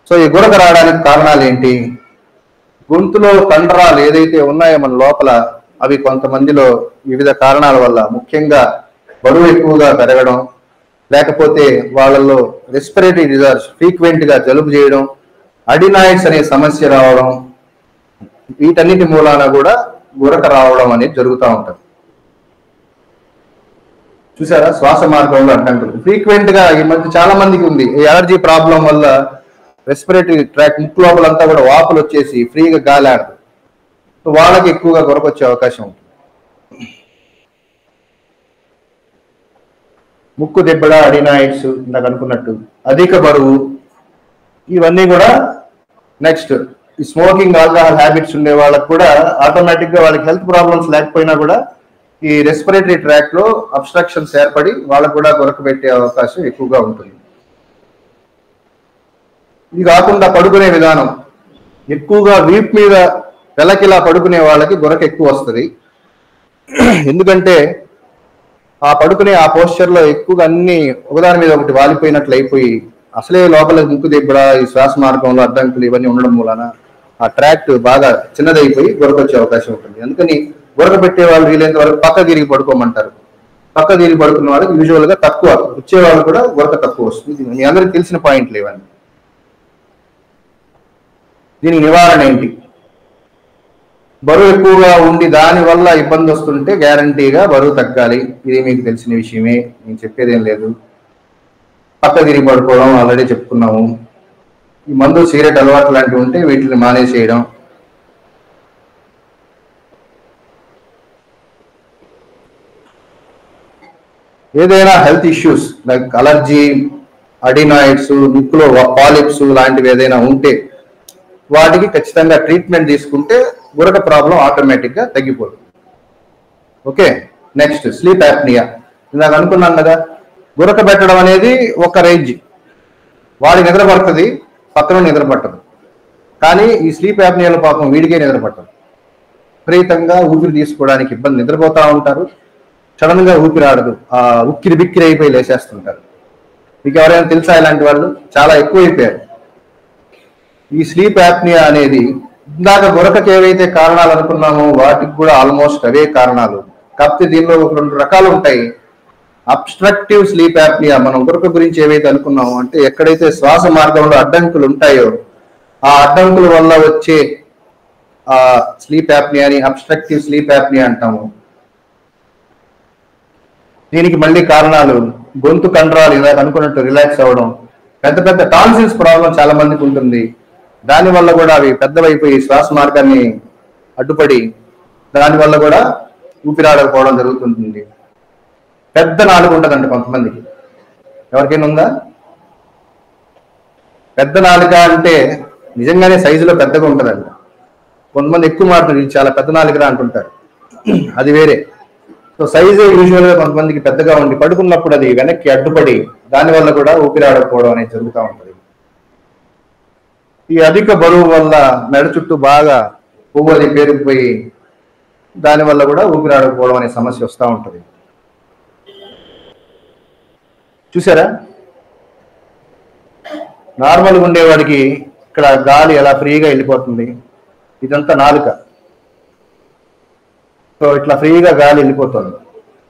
సో ఈ గురక రావడానికి కారణాలు ఏంటి? గొంతులో కండరాలు ఏదైతే ఉన్నాయో మన లోపల, అవి కొంతమందిలో వివిధ కారణాల వల్ల, ముఖ్యంగా బరువు ఎక్కువగా పెరగడం, లేకపోతే వాళ్ళల్లో రెస్పిరేటరీ డిజార్డర్స్, ఫ్రీక్వెంట్గా జలుబు చేయడం, అడినాయిడ్స్ అనే సమస్య రావడం, వీటన్నిటి మూలాన కూడా గురక రావడం అనేది జరుగుతూ ఉంటుంది. చూసారా, శ్వాస మార్గంలో అడ్డంకులు ఫ్రీక్వెంట్గా ఈ మధ్య చాలా మందికి ఉంది. ఈ అలర్జీ ప్రాబ్లం వల్ల రెస్పిరేటరీ ట్రాక్ ముక్కు లోపలంతా కూడా వాపులు వచ్చేసి ఫ్రీగా గాలి ఆడదు. సో వాళ్ళకి ఎక్కువగా గురక వచ్చే అవకాశం ఉంటుంది. ముక్కు దెబ్బడ, అడినాయిడ్స్, ఇందాక అనుకున్నట్టు అధిక బరువు, ఇవన్నీ కూడా. నెక్స్ట్, ఈ స్మోకింగ్, ఆల్కహాల్ హ్యాబిట్స్ ఉండే వాళ్ళకి కూడా ఆటోమేటిక్గా వాళ్ళకి హెల్త్ ప్రాబ్లమ్స్ లేకపోయినా కూడా ఈ రెస్పిరేటరీ ట్రాక్ లో అబ్స్ట్రక్షన్స్ ఏర్పడి వాళ్ళకు కూడా గురక పెట్టే అవకాశం ఎక్కువగా ఉంటుంది. ఇది కాకుండా పడుకునే విధానం, ఎక్కువగా వీప్ మీద వెలకిలా పడుకునే వాళ్ళకి గురక ఎక్కువ వస్తుంది. ఎందుకంటే ఆ పడుకునే ఆ పోస్చర్లో ఎక్కువగా అన్ని ఒకదాని మీద ఒకటి వాలిపోయినట్లు అయిపోయి, అసలే లోపల ముక్కు దెబ్బడ, ఈ శ్వాస మార్గంలో అడ్డంకులు ఇవన్నీ ఉండడం మూలన ఆ ట్రాక్ట్ బాగా చిన్నదైపోయి గురక వచ్చే అవకాశం ఉంటుంది. అందుకని గురక పెట్టే వాళ్ళు వీలైనంత వరకు పక్క తిరిగి పడుకోమంటారు. పక్క తిరిగి పడుకున్న వాళ్ళకి యూజువల్గా తక్కువ, వచ్చే వాళ్ళు కూడా గురక తక్కువ వస్తుంది. మీ అందరికి తెలిసిన పాయింట్లు ఇవన్నీ. దీనికి నివారణ ఏంటి? బరువు ఎక్కువగా ఉండి దానివల్ల ఇబ్బంది వస్తుంటే గ్యారంటీగా బరువు తగ్గాలి. ఇది మీకు తెలిసిన విషయమే, నేను చెప్పేదేం లేదు. పక్క తిరిగి పడుకోవడం ఆల్రెడీ చెప్పుకున్నాము. ఈ మందు, సిగరెట్ అలవాటు లాంటివి ఉంటే వీటిని మానేసేయడం. ఏదైనా health issues like allergy, adenoids, ముక్కులో పాలిప్స్ లాంటివి ఏదైనా ఉంటే వాటికి ఖచ్చితంగా ట్రీట్మెంట్ తీసుకుంటే గురక ప్రాబ్లం ఆటోమేటిక్గా తగ్గిపోతుంది. Okay, next sleep apnoea. ఇందాక అనుకున్నాం కదా, గురక పెట్టడం అనేది ఒక రేంజ్, వాడి నిద్ర పడుతుంది, పక్కన నిద్ర పట్టదు. కానీ ఈ స్లీప్ యాప్నియాలో పాపం వీడికే నిద్ర పట్టదు. విపరీతంగా ఊపిరి తీసుకోవడానికి ఇబ్బంది, నిద్రపోతూ ఉంటారు, సడన్ గా ఊపిరి ఆడదు, ఆ ఉక్కిరి బిక్కిరి అయిపోయి లేచేస్తుంటారు. మీకు ఎవరైనా తెలుసా ఇలాంటి వాళ్ళు? చాలా ఎక్కువైపోయారు. ఈ స్లీప్ యాప్నియా అనేది ఇందాక గురకకి ఏవైతే కారణాలు అనుకున్నామో వాటికి కూడా ఆల్మోస్ట్ అవే కారణాలు. కాకపోతే దీనిలో ఒక 2 రకాలు ఉంటాయి. అబ్స్ట్రక్టివ్ స్లీప్ యాప్నియా, మనం గురించి ఏవైతే అనుకున్నామో, అంటే ఎక్కడైతే శ్వాస మార్గంలో అడ్డంకులు ఉంటాయో ఆ అడ్డంకుల వల్ల వచ్చే స్లీప్ యాప్నియాని అబ్స్ట్రక్టివ్ స్లీప్ యాప్నియా అంటాము. దీనికి మళ్ళీ కారణాలు గొంతు కండరాలు ఇలా అనుకున్నట్టు రిలాక్స్ అవ్వడం, పెద్ద పెద్ద టాన్సిల్స్ ప్రాబ్లం చాలా మందికి ఉంటుంది. దానివల్ల కూడా అవి పెద్దవైపోయి శ్వాస మార్గాన్ని అడ్డుపడి దానివల్ల కూడా ఊపిరాడకపోవడం జరుగుతుంటుంది. పెద్ద నాలుగు ఉంటుందండి కొంతమందికి. ఎవరికైనా ఉందా? పెద్ద నాలుక అంటే నిజంగానే సైజులో పెద్దగా ఉంటుందండి. కొంతమంది ఎక్కువ మాట్లాడుతుంది చాలా పెద్ద నాలుకరా అంటుంటారు, అది వేరే. సో సైజు యూజువల్గా కొంతమందికి పెద్దగా ఉండి పడుకున్నప్పుడు అది వెనక్కి అడ్డుపడి దానివల్ల కూడా ఊపిరాడకపోవడం అనేది జరుగుతూ ఉంటుంది. ఈ అధిక బరువు వల్ల మెడ చుట్టూ బాగా పువ్వు అది పేరుకుపోయి దానివల్ల కూడా ఊపిరాడకపోవడం అనే సమస్య వస్తూ ఉంటుంది. చూసారా, నార్మల్గా ఉండేవాడికి ఇక్కడ గాలి ఎలా ఫ్రీగా వెళ్ళిపోతుంది, ఇదంతా నాలుక. సో ఇట్లా ఫ్రీగా గాలి వెళ్ళిపోతుంది.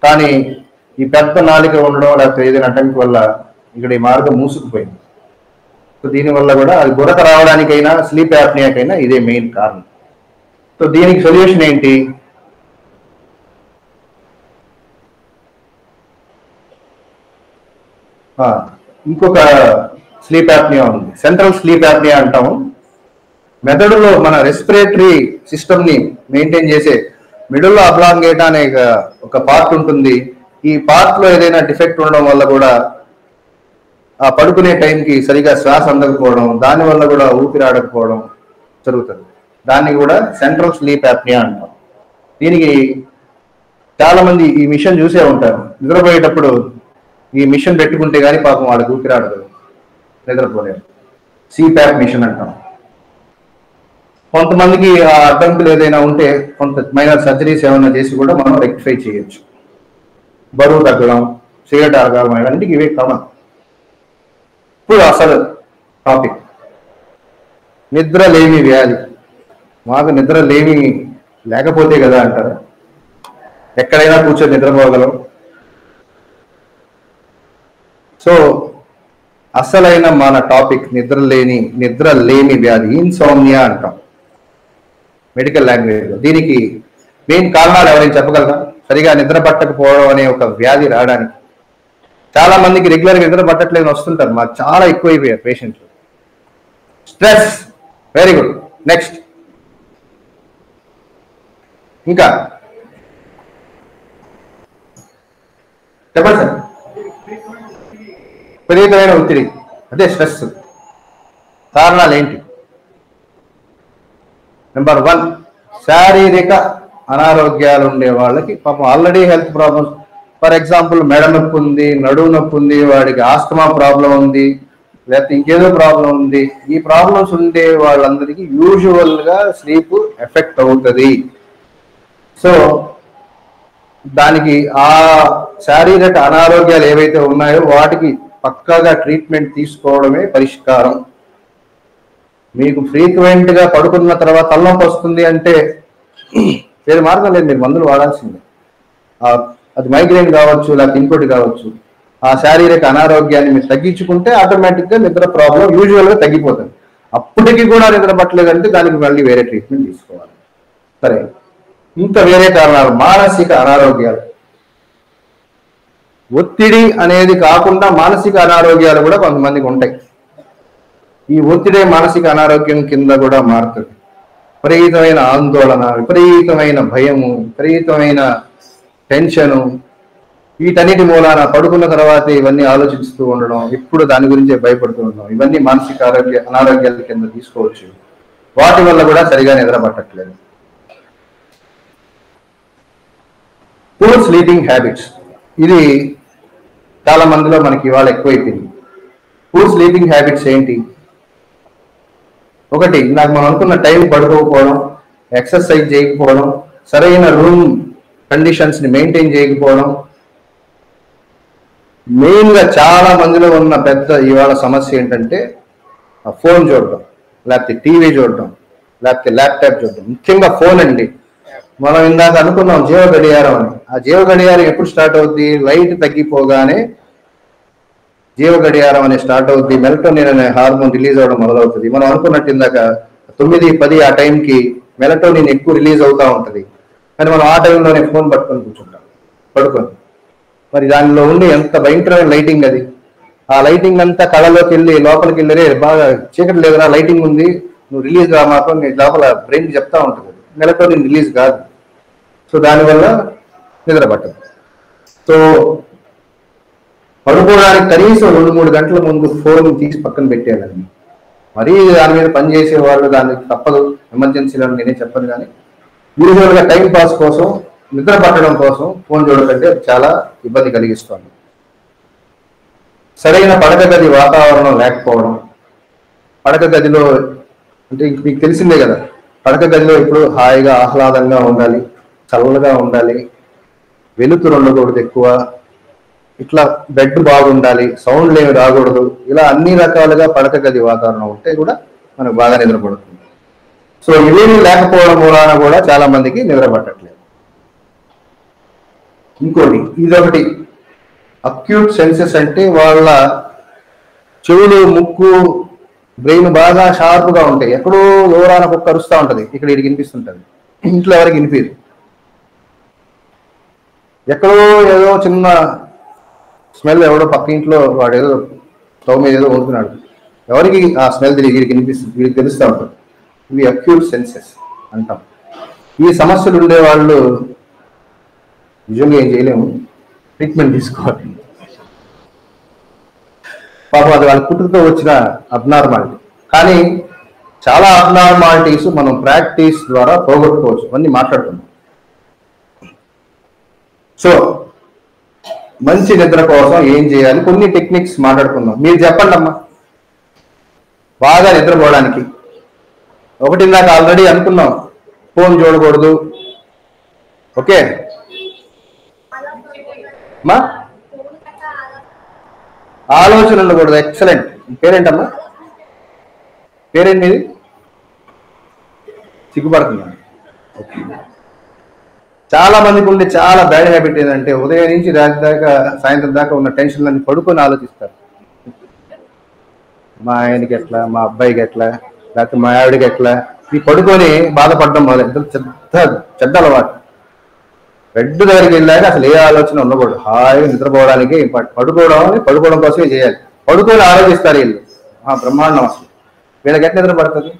కానీ ఈ పెద్ద నాలుక ఉండడం లేకపోతే ఏదైనా అడ్డంకి వల్ల ఇక్కడ ఈ మార్గం మూసుకుపోయింది. సో దీనివల్ల కూడా అది గురక రావడానికైనా స్లీప్ యాప్నియాకైనా ఇదే మెయిన్ కారణం. సో దీనికి సొల్యూషన్ ఏంటి? ఇంకొక స్లీప్ యాప్నియా ఉంది, సెంట్రల్ స్లీప్ యాప్నియా అంటాము. మెదడులో మన రెస్పిరేటరీ సిస్టమ్ని మెయింటైన్ చేసే మిడిల్లో అబ్లాంగేటా అనే ఒక పార్ట్ ఉంటుంది. ఈ పార్ట్లో ఏదైనా డిఫెక్ట్ ఉండడం వల్ల కూడా ఆ పడుకునే టైంకి సరిగా శ్వాస అందకపోవడం, దానివల్ల కూడా ఊపిరాడకపోవడం జరుగుతుంది. దాన్ని కూడా సెంట్రల్ స్లీప్ యాప్నియా అంటాం. దీనికి చాలా మంది ఈ మిషన్ చూసే ఉంటారు. నిద్రపోయేటప్పుడు ఈ మిషన్ పెట్టుకుంటే కానీ పాపం వాళ్ళకి ఊపిరాడదు, నిద్రపోలేరు. సిప్యాప్ మిషన్ అంటాం. కొంతమందికి ఆ అడ్డంకులు ఏదైనా ఉంటే కొంత మైనర్ సర్జరీస్ ఏమైనా చేసి కూడా మనం రెక్టిఫై చేయొచ్చు. బరువు తగ్గడం, సిగరెట్ ఆగడం, ఇవన్నీ ఇవే కామన్. ఇప్పుడు అసలు టాపిక్ నిద్ర లేమి వ్యాధి. మాకు నిద్ర లేమి లేకపోతే కదా అంటారు, ఎక్కడైనా కూర్చొని నిద్రపోగలం. సో అసలైన మన టాపిక్ నిద్ర లేమి వ్యాధి, ఇన్సోమ్నియా అంటాం మెడికల్ లాంగ్వేజ్లో. దీనికి మెయిన్ కారణాలు ఎవరైనా చెప్పగలరా? సరిగా నిద్ర పట్టకపోవడం అనే ఒక వ్యాధి రావడానికి చాలా మందికి రెగ్యులర్గా నిద్ర పట్టట్లేదు వస్తుంటారు. మాకు చాలా ఎక్కువైపోయారు పేషెంట్లు. Stress, very good. నెక్స్ట్ ఇంకా చెప్పండి సార్. విపరీతమైన ఒత్తిడి, అదే స్ట్రెస్. కారణాలు ఏంటి? నెంబర్ 1, శారీరక అనారోగ్యాలు ఉండే వాళ్ళకి పాపం already health problems. For example మెడ నొప్పి ఉంది, నడువు నొప్పి ఉంది, వాడికి ఆస్తమా ప్రాబ్లం ఉంది, లేకపోతే ఇంకేదో ప్రాబ్లం ఉంది. ఈ ప్రాబ్లమ్స్ ఉండే వాళ్ళందరికీ యూజువల్గా స్లీప్ ఎఫెక్ట్ అవుతుంది. సో దానికి ఆ శారీరక అనారోగ్యాలు ఏవైతే ఉన్నాయో వాటికి పక్కాగా ట్రీట్మెంట్ తీసుకోవడమే పరిష్కారం. మీకు ఫ్రీక్వెంట్గా పడుకున్న తర్వాత తలనొప్పి వస్తుంది అంటే వేరే మార్గం లేదు, మీరు మందులు వాడాల్సిందే. అది మైగ్రేన్ కావచ్చు, లేకపోతే ఇంకోటి కావచ్చు. ఆ శారీరక అనారోగ్యాన్ని మీరు తగ్గించుకుంటే ఆటోమేటిక్గా నిద్ర ప్రాబ్లం యూజువల్గా తగ్గిపోతుంది. అప్పటికి కూడా నిద్ర పట్టలేదంటే దానికి మళ్ళీ వేరే ట్రీట్మెంట్ తీసుకోవాలి. సరే, ఇంకా వేరే కారణాలు, మానసిక అనారోగ్యాలు. ఒత్తిడి అనేది కాకుండా మానసిక అనారోగ్యాలు కూడా కొంతమందికి ఉంటాయి. ఈ ఒత్తిడే మానసిక అనారోగ్యం కింద కూడా మారుతుంది. విపరీతమైన ఆందోళన, విపరీతమైన భయము, విపరీతమైన టెన్షను, వీటన్నిటి మూలాన పడుకున్న తర్వాత ఇవన్నీ ఆలోచిస్తూ ఉండడం, ఇప్పుడు దాని గురించే భయపడుతూ ఉండడం, ఇవన్నీ మానసిక అనారోగ్యాల కింద తీసుకోవచ్చు. వాటి వల్ల కూడా సరిగా నిద్ర పట్టట్లేదు. పూర్ స్లీపింగ్ హ్యాబిట్స్, ఇది చాలా మందిలో మనకి ఇవాళ ఎక్కువైపోయింది. పూర్ స్లీపింగ్ హ్యాబిట్స్ ఏంటి? ఒకటి, నాకు మనం అనుకున్న టైం పడుకోకపోవడం, ఎక్సర్సైజ్ చేయకపోవడం, సరైన రూమ్ కండిషన్స్ని మెయింటైన్ చేయకపోవడం. మెయిన్గా చాలా మందిలో ఉన్న పెద్ద ఇవాళ సమస్య ఏంటంటే ఫోన్ చూడడం, లేకపోతే టీవీ చూడడం, లేకపోతే ల్యాప్టాప్ చూడడం. ముఖ్యంగా ఫోన్ అండి. మనం ఇందాక అనుకున్నాం జీవ గడియారం అని. ఆ జీవ గడియారం ఎప్పుడు స్టార్ట్ అవుద్ది? లైట్ తగ్గిపోగానే జీవ గడియారం అనేది స్టార్ట్ అవుద్ది. మెలటోనిన్ అనే హార్మోన్ రిలీజ్ అవ్వడం మొదలవుతుంది. మనం అనుకున్నట్టు ఇందాక 9-10 ఆ టైంకి మెలటోనిన్ ఎక్కువ రిలీజ్ అవుతూ ఉంటుంది. కానీ మనం ఆ టైంలోనే ఫోన్ పట్టుకొని కూర్చుంటాం పడుకొని. మరి దానిలో ఉండి ఎంత భయంకరమైన లైటింగ్ అది. ఆ లైటింగ్ అంతా కళ్ళలోకి వెళ్ళి లోపలికి వెళ్ళి బాగా చీకటి లేదురా లైటింగ్ ఉంది నువ్వు రిలీజ్ గా మాత్రం నీ లోపల బ్రెయిన్కి చెప్తా ఉంటుంది. మెలటోనిన్ రిలీజ్ కాదు. సో దానివల్ల నిద్ర పట్టదు. సో పడుకోవడానికి కనీసం 2-3 గంటల ముందు ఫోన్ తీసి పక్కన పెట్టేయాలండి. మరీ దాని మీద పనిచేసే వాళ్ళు దానికి తప్పదు, ఎమర్జెన్సీలో నేనే చెప్పను. కానీ యూజువల్గా టైం పాస్ కోసం నిద్ర పట్టడం కోసం ఫోన్ చూడకంటే చాలా ఇబ్బంది కలిగిస్తుంది. సరైన పడక గది వాతావరణం లేకపోవడం. పడక గదిలో అంటే మీకు తెలిసిందే కదా, పడక గదిలో ఇప్పుడు హాయిగా ఆహ్లాదంగా ఉండాలి, చల్లగా ఉండాలి, వెలుతురు ఉండకూడదు ఎక్కువ, ఇట్లా బెడ్ బాగుండాలి, సౌండ్లు ఏమి రాకూడదు. ఇలా అన్ని రకాలుగా పడక గది వాతావరణం ఉంటే కూడా మనకు బాగా నిద్రపడుతుంది. సో ఇవేమీ లేకపోవడం మూలాన కూడా చాలా మందికి నిద్ర పట్టట్లేదు. ఇంకోటి ఇదొకటి, అక్యూట్ సెన్సెస్ అంటే వాళ్ళ చెవులు, ముక్కు, బ్రెయిన్ బాగా షార్ప్గా ఉంటాయి. ఎక్కడో దూరాన కుక్క అరుస్తూ ఉంటుంది, ఇక్కడ వీడికి వినిపిస్తుంటుంది, ఇంట్లో ఎవరికి వినిపించదు. ఎక్కడో ఏదో చిన్న స్మెల్, ఎవడో పక్క ఇంట్లో వాడు ఏదో స్టవ్ మీద ఏదో వండుతున్నాడు, ఎవరికి ఆ స్మెల్ తెలియదు, వీడికి వినిపిస్తుంది, వీడికి తెలుస్తూ ఉంటుంది. ఇవి అక్యూట్ సెన్సెస్ అంటాం. ఈ సమస్యలు ఉండే వాళ్ళు నిజంగా ఏం చేయలేము, ట్రీట్మెంట్ తీసుకోవాలి. పాపం అది వాళ్ళ పుట్టుకతో వచ్చిన అబ్నార్మాలిటీ. కానీ చాలా అబ్నార్మాలిటీస్ మనం ప్రాక్టీస్ ద్వారా పోగొట్టుకోవచ్చు. అన్నీ మాట్లాడుతున్నాం. సో మంచి నిద్ర కోసం ఏం చేయాలి, కొన్ని టెక్నిక్స్ మాట్లాడుకుందాం. మీరు చెప్పండి అమ్మా, బాగా నిద్రపోవడానికి. ఒకటి నాకు ఆల్రెడీ అనుకున్నాం, ఫోన్ చూడకూడదు. ఓకే అమ్మా, ఆలోచన ఉండకూడదు. ఎక్సలెంట్. పేరేంటమ్మా? పేరేంటి మీది? సిగ్గుపడుతున్నాను. చాలా మందికి ఉండే చాలా బ్యాడ్ హ్యాబిట్ ఏంటంటే ఉదయం నుంచి రాత్రి దాకా సాయంత్రం దాకా ఉన్న టెన్షన్లన్నీ పడుకొని ఆలోచిస్తారు. మా ఆయనకి ఎట్లా, మా అబ్బాయికి ఎట్లా, లేకపోతే మా ఆవిడకి ఎట్లా, ఈ పడుకొని బాధపడడం మొదలు చెడ్డ అలవాటు. బెడ్ దగ్గరికి వెళ్ళాక అసలు ఏ ఆలోచన ఉండకూడదు. హాయిగా నిద్రపోవడానికి పడుకోవడం కోసమే చేయాలి. పడుకొని ఆలోచిస్తారు వీళ్ళు, బ్రహ్మాండం. అసలు వీళ్ళకి ఎట్లా నిద్ర పడుతుంది?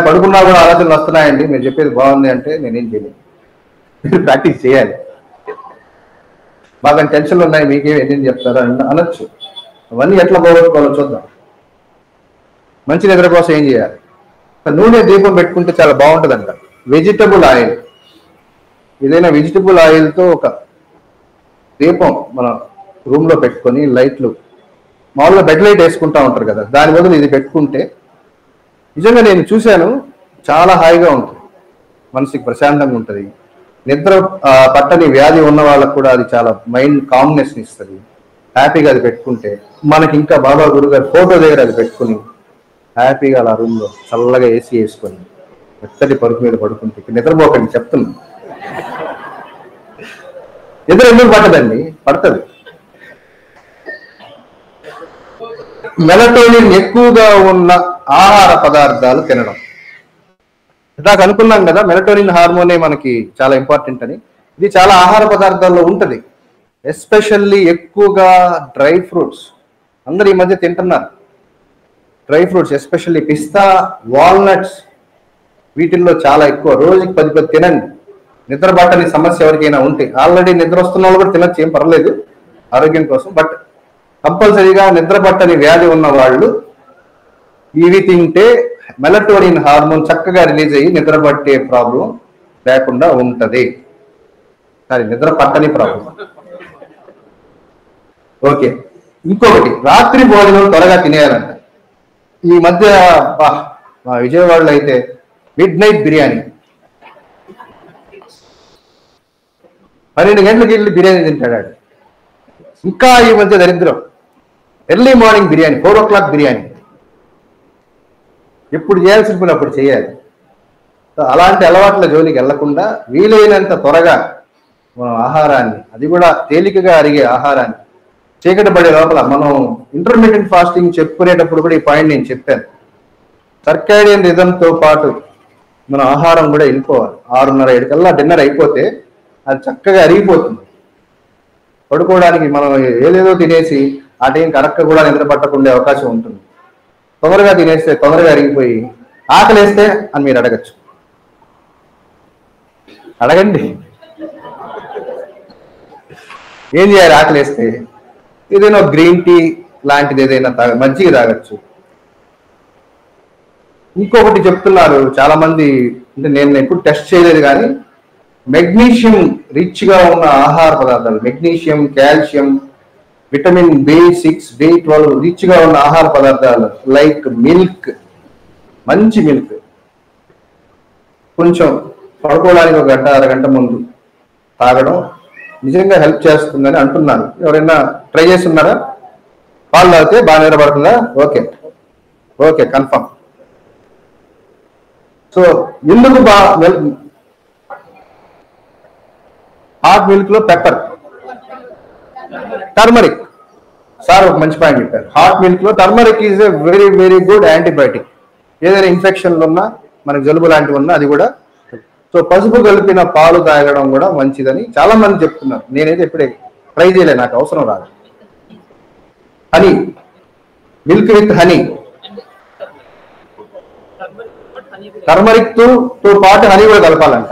పడుకున్నా కూడా ఆలోచనలు వస్తున్నాయండి, మీరు చెప్పేది బాగుంది అంటే నేనేం చేయలేదు. మీరు ప్రాక్టీస్ చేయాలి. బాగా టెన్షన్లు ఉన్నాయి, మీకేం ఎన్ని చెప్తారు అనొచ్చు. అవన్నీ ఎట్లా పోగొట్టుకోవాలో చూద్దాం. మంచి నిద్ర కోసం ఏం చేయాలి? నూనె దీపం పెట్టుకుంటే చాలా బాగుంటుందంట. వెజిటబుల్ ఆయిల్, ఏదైనా వెజిటబుల్ ఆయిల్తో ఒక దీపం మన రూమ్లో పెట్టుకొని, లైట్లు మామూలుగా బెడ్ లైట్ వేసుకుంటా ఉంటారు కదా, దాని బదులు ఇది పెట్టుకుంటే నిజంగా నేను చూశాను, చాలా హాయిగా ఉంటుంది, మనసుకి ప్రశాంతంగా ఉంటుంది. నిద్ర పట్టని వ్యాధి ఉన్న వాళ్ళకు కూడా అది చాలా మైండ్ కామ్నెస్ని ఇస్తుంది. హ్యాపీగా అది పెట్టుకుంటే మనకి ఇంకా బాబా గురుగారు ఫోటో దగ్గర అది పెట్టుకుని హ్యాపీగా అలా రూమ్లో చల్లగా ఏసీ వేసుకొని మెత్తటి పరుపు మీద పడుకుంటే నిద్రపోకండి చెప్తున్నా. నిద్ర ఎందుకు పట్టదండి? పడుతుంది. మెలటోనిన్ ఎక్కువగా ఉన్న ఆహార పదార్థాలు తినడం. ఇందాక అనుకున్నాం కదా, మెలటోనిన్ హార్మోనే మనకి చాలా ఇంపార్టెంట్ అని. ఇది చాలా ఆహార పదార్థాల్లో ఉంటుంది. ఎస్పెషల్లీ ఎక్కువగా డ్రై ఫ్రూట్స్. అందరు ఈ మధ్య తింటున్నారు డ్రై ఫ్రూట్స్, ఎస్పెషల్లీ పిస్తా, వాల్నట్స్. వీటిల్లో చాలా ఎక్కువ, రోజుకి 10 తినండి. నిద్ర పట్టని సమస్య ఎవరికైనా ఉంటే, ఆల్రెడీ నిద్ర వస్తున్న వాళ్ళు కూడా తినచ్చు, ఏం పర్లేదు ఆరోగ్యం కోసం. బట్ కంపల్సరీగా నిద్ర పట్టని వ్యాధి ఉన్న వాళ్ళు ఇవి తింటే మెలటోనిన్ హార్మోన్ చక్కగా రిలీజ్ అయ్యి నిద్ర పట్టే ప్రాబ్లం లేకుండా ఉంటుంది. సరే, నిద్ర పట్టని ప్రాబ్లం. ఓకే, ఇంకొకటి, రాత్రి భోజనం త్వరగా తినేయాలంట. ఈ మధ్య మా విజయవాడలో అయితే మిడ్ నైట్ బిర్యానీ, 12 గంటలకు వెళ్ళి బిర్యానీ తింటాడు. ఇంకా ఈ మధ్య దరిద్రం, early morning biryani, 4 o'clock biryani. ఎప్పుడు చేయాల్సినప్పుడు అప్పుడు చేయాలి. అలాంటి అలవాట్ల జోలికి వెళ్లకుండా వీలైనంత త్వరగా మనం ఆహారాన్ని, అది కూడా తేలికగా అరిగే ఆహారాన్ని, చీకటి పడే లోపల మనం ఇంటర్మీడియట్ ఫాస్టింగ్ చెప్పుకునేటప్పుడు కూడా ఈ పాయింట్ నేను చెప్పాను. సర్కాడియన్ రిథంతో పాటు మన ఆహారం కూడా వెళ్ళిపోవాలి. 6:30-7 కల్లా డిన్నర్ అయిపోతే అది చక్కగా అరిగిపోతుంది. పడుకోవడానికి మనం ఏదేదో తినేసి ఆ టైం కరెక్ట్గా కూడా నిద్ర పట్టకుండే అవకాశం ఉంటుంది. తొందరగా తినేస్తే తొందరగా అరిగిపోయి ఆకలేస్తే అని మీరు అడగచ్చు. అడగండి, ఏం చేయాలి? ఆకలేస్తే ఏదైనా గ్రీన్ టీ లాంటిది ఏదైనా మజ్జిగ తాగొచ్చు. ఇంకొకటి చెప్తున్నారు చాలా మంది, అంటే నేను ఎప్పుడు టెస్ట్ చేయలేదు కానీ, మెగ్నీషియం రిచ్గా ఉన్న ఆహార పదార్థాలు, magnesium, calcium, vitamin B6, B12 రిచ్గా ఉన్న ఆహార పదార్థాలు లైక్ మిల్క్, మంచి మిల్క్ కొంచెం పడుకోవడానికి 1 గంట 1/2 గంట ముందు తాగడం నిజంగా హెల్ప్ చేస్తుందని అంటున్నారు. ఎవరైనా ట్రై చేస్తున్నారా? పాలు తాగితే బాగా నిద్రపడుతుందా? Okay okay, confirm. సో ఎందుకు హాట్ మిల్క్ లో పెప్పర్, టర్మరిక్, సార్ ఒక మంచి పాయింట్ చెప్పారు. హాట్ మిల్క్ లో turmeric is a very very good antibiotic. ఏదైనా ఇన్ఫెక్షన్లు ఉన్నా, మనకు జలుబు లాంటివి ఉన్నా అది కూడా. సో పసుపు కలిపిన పాలు తాగడం కూడా మంచిదని చాలా మంది చెప్తున్నారు. నేనైతే ఎప్పుడే ట్రై చేయలేదు, నాకు అవసరం రాదు. Honey, milk with honey, turmeric తో పాటు హనీ కూడా కలపాలంట.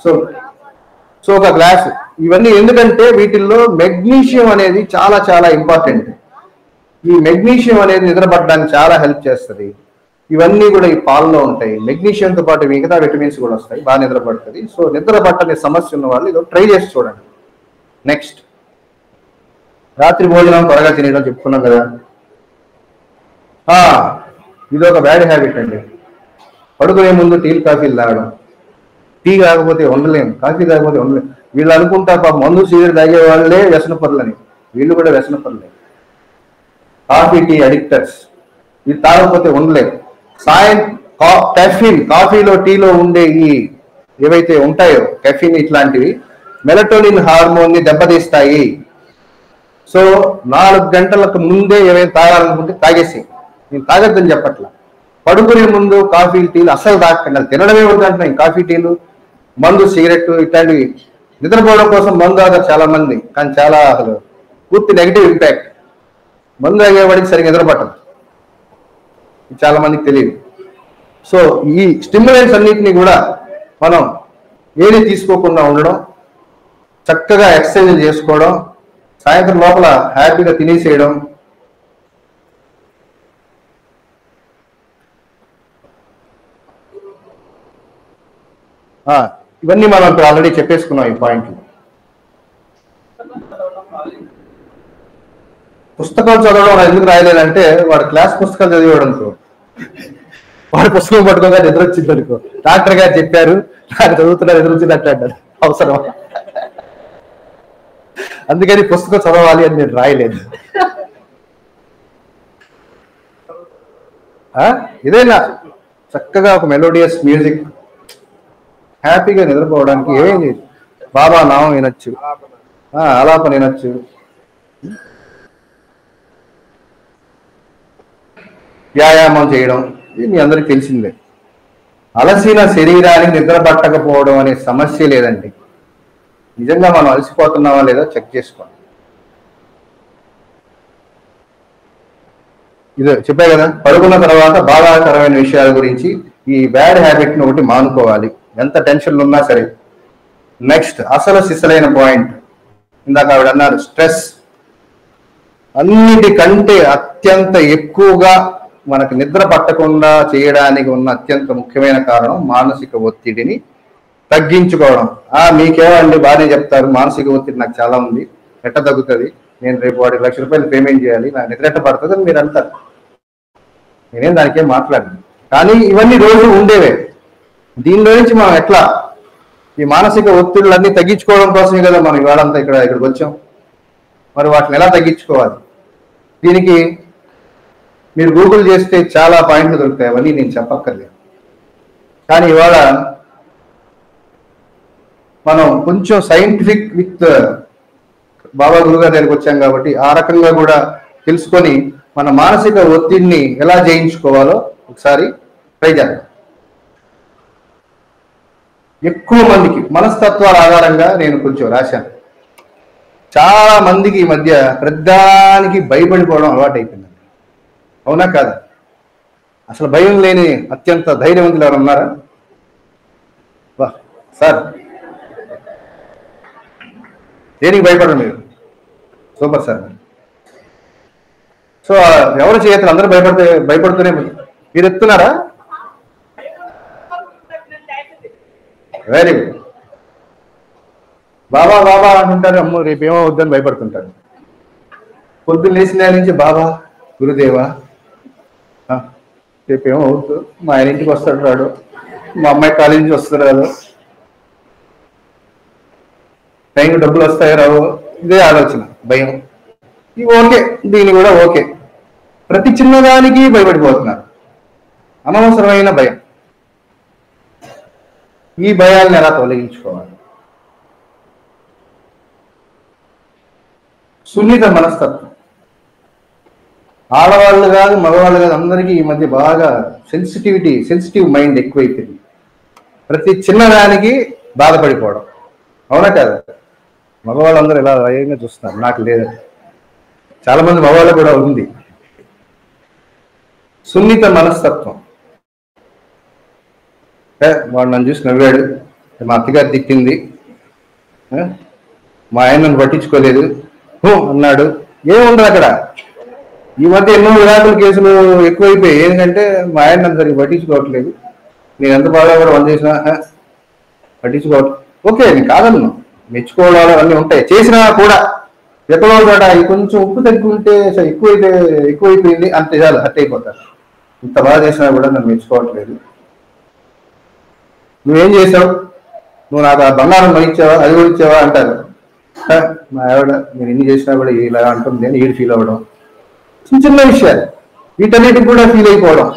సో ఒక గ్లాస్. ఇవన్నీ ఎందుకంటే వీటిల్లో మెగ్నీషియం అనేది చాలా చాలా ఇంపార్టెంట్. ఈ మెగ్నీషియం అనేది నిద్రపట్టడానికి చాలా హెల్ప్ చేస్తుంది. ఇవన్నీ కూడా ఈ పాలలో ఉంటాయి. మెగ్నీషియంతో పాటు మిగతా విటమిన్స్ కూడా వస్తాయి, బాగా నిద్రపడుతుంది. సో నిద్ర పట్టని సమస్య ఉన్న వాళ్ళు ఇది ట్రై చేసి చూడండి. నెక్స్ట్, రాత్రి భోజనం త్వరగా తినడం చెప్పుకున్నాం కదా. ఇది ఒక బ్యాడ్ హ్యాబిట్ అండి. పడుకునే ముందు టీలు కాఫీలు తాగడం. టీ కాకపోతే ఉండలేము, కాఫీ తాగకపోతే ఉండలేము. వీళ్ళు అనుకుంటారు పాపం మందు సిగరెట్ తాగే వాళ్ళే వ్యసన పరులని, వీళ్ళు కూడా వ్యసన పరులే. కాఫీ టీ అడిక్టర్స్, ఇది తాగకపోతే ఉండలేము. కెఫిన్, కాఫీలో టీలో ఉండే ఈ ఏవైతే ఉంటాయో కెఫిన్ ఇట్లాంటివి మెలటోనిన్ హార్మోన్ ని దెబ్బతీస్తాయి. సో 4 గంటలకు ముందే ఏవైనా తాగాలనుకుంటే తాగేసి, నేను తాగద్దని చెప్పట్లా. పడుకునే ముందు కాఫీ టీలు అస్సలు తాగకండి. తినడమే వద్దంటున్నాయి కాఫీ టీలు, మందు సిగరెట్ ఇట్లాంటివి. నిద్రపోవడం కోసం మందు తాగారు చాలా మంది, కానీ చాలా అసలు పూర్తి నెగిటివ్ ఇంపాక్ట్. మందు తాగేవాడికి సరిగ్గా నిద్రపట్టదు, చాలా మందికి తెలియదు. సో ఈ స్టిమ్యులెంట్స్ అన్నింటినీ కూడా మనం ఏది తీసుకోకుండా ఉండడం, చక్కగా ఎక్సర్సైజ్ చేసుకోవడం, సాయంత్రం లోపల హ్యాపీగా తినేసేయడం, ఇవన్నీ మనం ఇప్పుడు ఆల్రెడీ చెప్పేసుకున్నాం ఈ పాయింట్లు. పుస్తకాలు చదవడం ఎందుకు రాయలేదంటే, వాడు క్లాస్ పుస్తకాలు చదివాడనుకో, వాడు పుస్తకం పట్టుకోగా నిద్ర వచ్చింది అనుకో, డాక్టర్ గారు చెప్పారు నాకు చదువుతున్నారు నిద్ర వచ్చింది అట్లా అంటారు. అవసరం, అందుకని పుస్తకం చదవాలి అని నేను రాయలేదు. ఏదైనా చక్కగా ఒక మెలోడియస్ మ్యూజిక్, హ్యాపీగా నిద్రపోవడానికి ఏమేం చేయదు. బాబా నామం వినొచ్చు, ఆలాపన వినొచ్చు, వ్యాయామం చేయడం, ఇది మీ అందరికి తెలిసిందే. అలసిన శరీరానికి నిద్ర పట్టకపోవడం అనే సమస్య లేదండి. నిజంగా మనం అలసిపోతున్నావా లేదా చెక్ చేసుకోండి. ఇది చెప్పా కదా, పడుకున్న తర్వాత బాధాకరమైన విషయాల గురించి ఈ బ్యాడ్ హ్యాబిట్ని ఒకటి మానుకోవాలి, ఎంత టెన్షన్లు ఉన్నా సరే. నెక్స్ట్, అసలు సిసలైన పాయింట్, ఇందాక ఆవిడ అన్నారు స్ట్రెస్. అన్నిటికంటే అత్యంత ఎక్కువగా మనకు నిద్ర పట్టకుండా చేయడానికి ఉన్న అత్యంత ముఖ్యమైన కారణం మానసిక ఒత్తిడిని తగ్గించుకోవడం. మీకేమండి బాగానే చెప్తారు, మానసిక ఒత్తిడి నాకు చాలా ఉంది, ఎట్ట తగ్గుతుంది, నేను రేపు వాడికి ₹1,00,000 పేమెంట్ చేయాలి, నాకు నిద్ర ఎట్ట పడుతుంది అని మీరు అంటారు. నేనేం దానికేం మాట్లాడను, కానీ ఇవన్నీ రోజు ఉండేవే. దీనిలో నుంచి మనం ఎట్లా ఈ మానసిక ఒత్తిడులన్నీ తగ్గించుకోవడం కోసమే కదా మనం ఇవాళంతా ఇక్కడికి వచ్చాం. మరి వాటిని ఎలా తగ్గించుకోవాలి? దీనికి మీరు గూగుల్ చేస్తే చాలా పాయింట్లు దొరుకుతాయి, అవన్నీ నేను చెప్పక్కర్లేదు. కానీ ఇవాళ మనం కొంచెం సైంటిఫిక్ విత్ బాబా గురుగారి దగ్గరికి వచ్చాం కాబట్టి ఆ రకంగా కూడా తెలుసుకొని మన మానసిక ఒత్తిడిని ఎలా జయించుకోవాలో ఒకసారి ట్రై చేద్దాం. ఎక్కువ మందికి మనస్తత్వాల ఆధారంగా నేను కొంచెం రాశాను. చాలా మందికి ఈ మధ్య ప్రధానికి భయపడిపోవడం అలవాటు అయిపోయింది. అవునా కాదా? అసలు భయం లేని అత్యంత ధైర్యవంతులు ఎవరు ఉన్నారా? వా సార్, దేనికి భయపడరు మీరు? Super sir. సో ఎవరు చేయట్లేదు, అందరూ భయపడుతూనే మీరు ఎత్తున్నారా? Very good. బాబా బాబా అంటుంటారు, అమ్మో రేపేమో వద్దని భయపడుతుంటారు. పొద్దున్న లేచిన నుంచి బాబా గురుదేవా రేపేమో అవుతు, మా ఆయన ఇంటికి వస్తాడు రాడు, మా అమ్మాయి కాలేజీ నుంచి వస్తాడు రాదు, టైంకి డబ్బులు వస్తాయో రావు, ఇదే ఆలోచన, భయం. ఇది ఓకే, దీని కూడా ఓకే. ప్రతి చిన్నదానికి భయపడిపోతున్నారు, అనవసరమైన భయం. ఈ భయాలను ఎలా తొలగించుకోవాలి? సున్నిత మనస్తత్వం. ఆడవాళ్ళు కాదు మగవాళ్ళు కాదు, అందరికీ ఈ మధ్య బాగా సెన్సిటివ్ మైండ్ ఎక్కువైపోయింది. ప్రతి చిన్నదానికి బాధపడిపోవడం. అవునా కాదు? మగవాళ్ళందరూ ఇలా భయంగా చూస్తున్నారు, నాకు లేదు. చాలా మంది మగవాళ్ళు కూడా ఉంది సున్నిత మనస్తత్వం. వాడు నన్ను చూసి నవ్వాడు, మా అత్తగారు తిట్టింది, మా ఆయన నన్ను పట్టించుకోలేదు అన్నాడు. ఏముండదు అక్కడ. ఈ మధ్య ఎన్నో విడాకుల కేసులు ఎక్కువైపోయాయి. ఏంటంటే మా ఆయన నన్ను సరిగ్గా పట్టించుకోవట్లేదు, నేను ఎంత బాగా కూడా వంద చేసినా పట్టించుకోవట్లేదు. ఓకే, నేను కాదన్ను, మెచ్చుకోవడాలు అన్నీ ఉంటాయి, చేసినా కూడా ఎక్కడో చోట కొంచెం ఉప్పు తగ్గుంటే ఎక్కువైపోయింది అంతే చాలు, హట్ అయిపోతారు. ఇంత బాగా చేసినా కూడా నన్ను మెచ్చుకోవట్లేదు. నువ్వేం చేసావు, నువ్వు నాకు ఆ బంగారం కొనిచ్చావా, అది కూడా ఇచ్చావా అంటారు. మా ఆవిడ నేను ఎన్ని చేసినా కూడా ఇలా అంటుంది అని ఈడు ఫీల్ అవ్వడం. చిన్న చిన్న విషయాలు, వీటన్నిటికి కూడా ఫీల్ అయిపోవడం.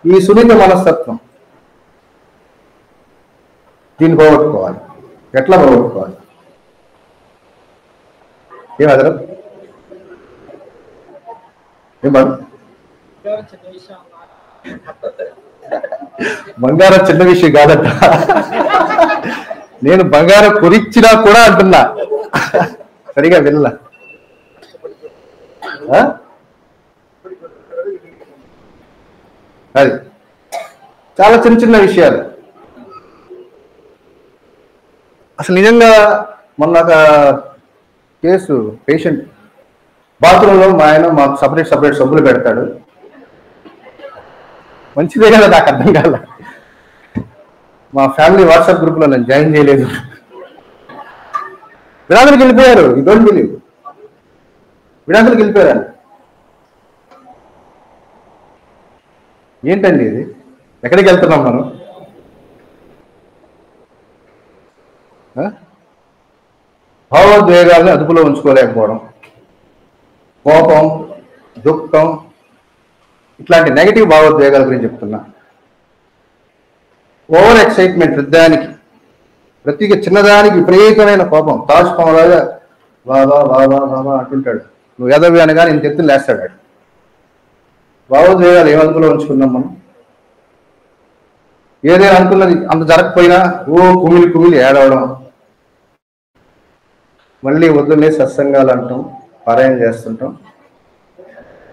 ఈ సున్నిత మనస్తత్వం, దీన్ని పోగొట్టుకోవాలి. ఎట్లా పోగొట్టుకోవాలి? ఏం అదరం ఏం బాగు? బంగారం చిన్న విషయం కాదట. నేను బంగారం కొనిచ్చినా కూడా అంటున్నా, సరిగా వినలా. అది చాలా చిన్న చిన్న విషయాలు. అసలు నిజంగా మొన్న ఒక కేసు, పేషెంట్ బాత్రూంలో మా ఆయన మాకు సపరేట్ సబ్బులు పెడతాడు. మంచిదే కదా, నాకు అర్థం కాల. మా ఫ్యామిలీ వాట్సాప్ గ్రూప్లో నేను జాయిన్ చేయలేదు. విడాకులకు వెళ్ళిపోయారు. యూ డోంట్ బిలీవ్, విడాకులకు వెళ్ళిపోయారు. ఏంటండి ఇది? ఎక్కడికి వెళ్తున్నాం మనం? భావోద్వేగాలను అదుపులో ఉంచుకోలేకపోవడం, కోపం, దుఃఖం, ఇట్లాంటి నెగిటివ్ భావోద్వేగాల గురించి చెప్తున్నా. ఓవర్ ఎక్సైట్మెంట్, ప్రతి చిన్నదానికి విపరీతమైన కోపం, తాచుకోమలాగా బాబా బాబా బాబా అంటుంటాడు. నువ్వు ఎదవి అనగానే ఇంత ఎత్తులు లేస్తాడు. భావోద్వేగాలు ఏం అదుపులో ఉంచుకున్నాం మనం? ఏదైనా అనుకున్నది అంత జరగకపోయినా కుమిలి ఏడవడం, మళ్ళీ వద్దులే సత్సంగాలు అంటాం, పారాయణ చేస్తుంటాం,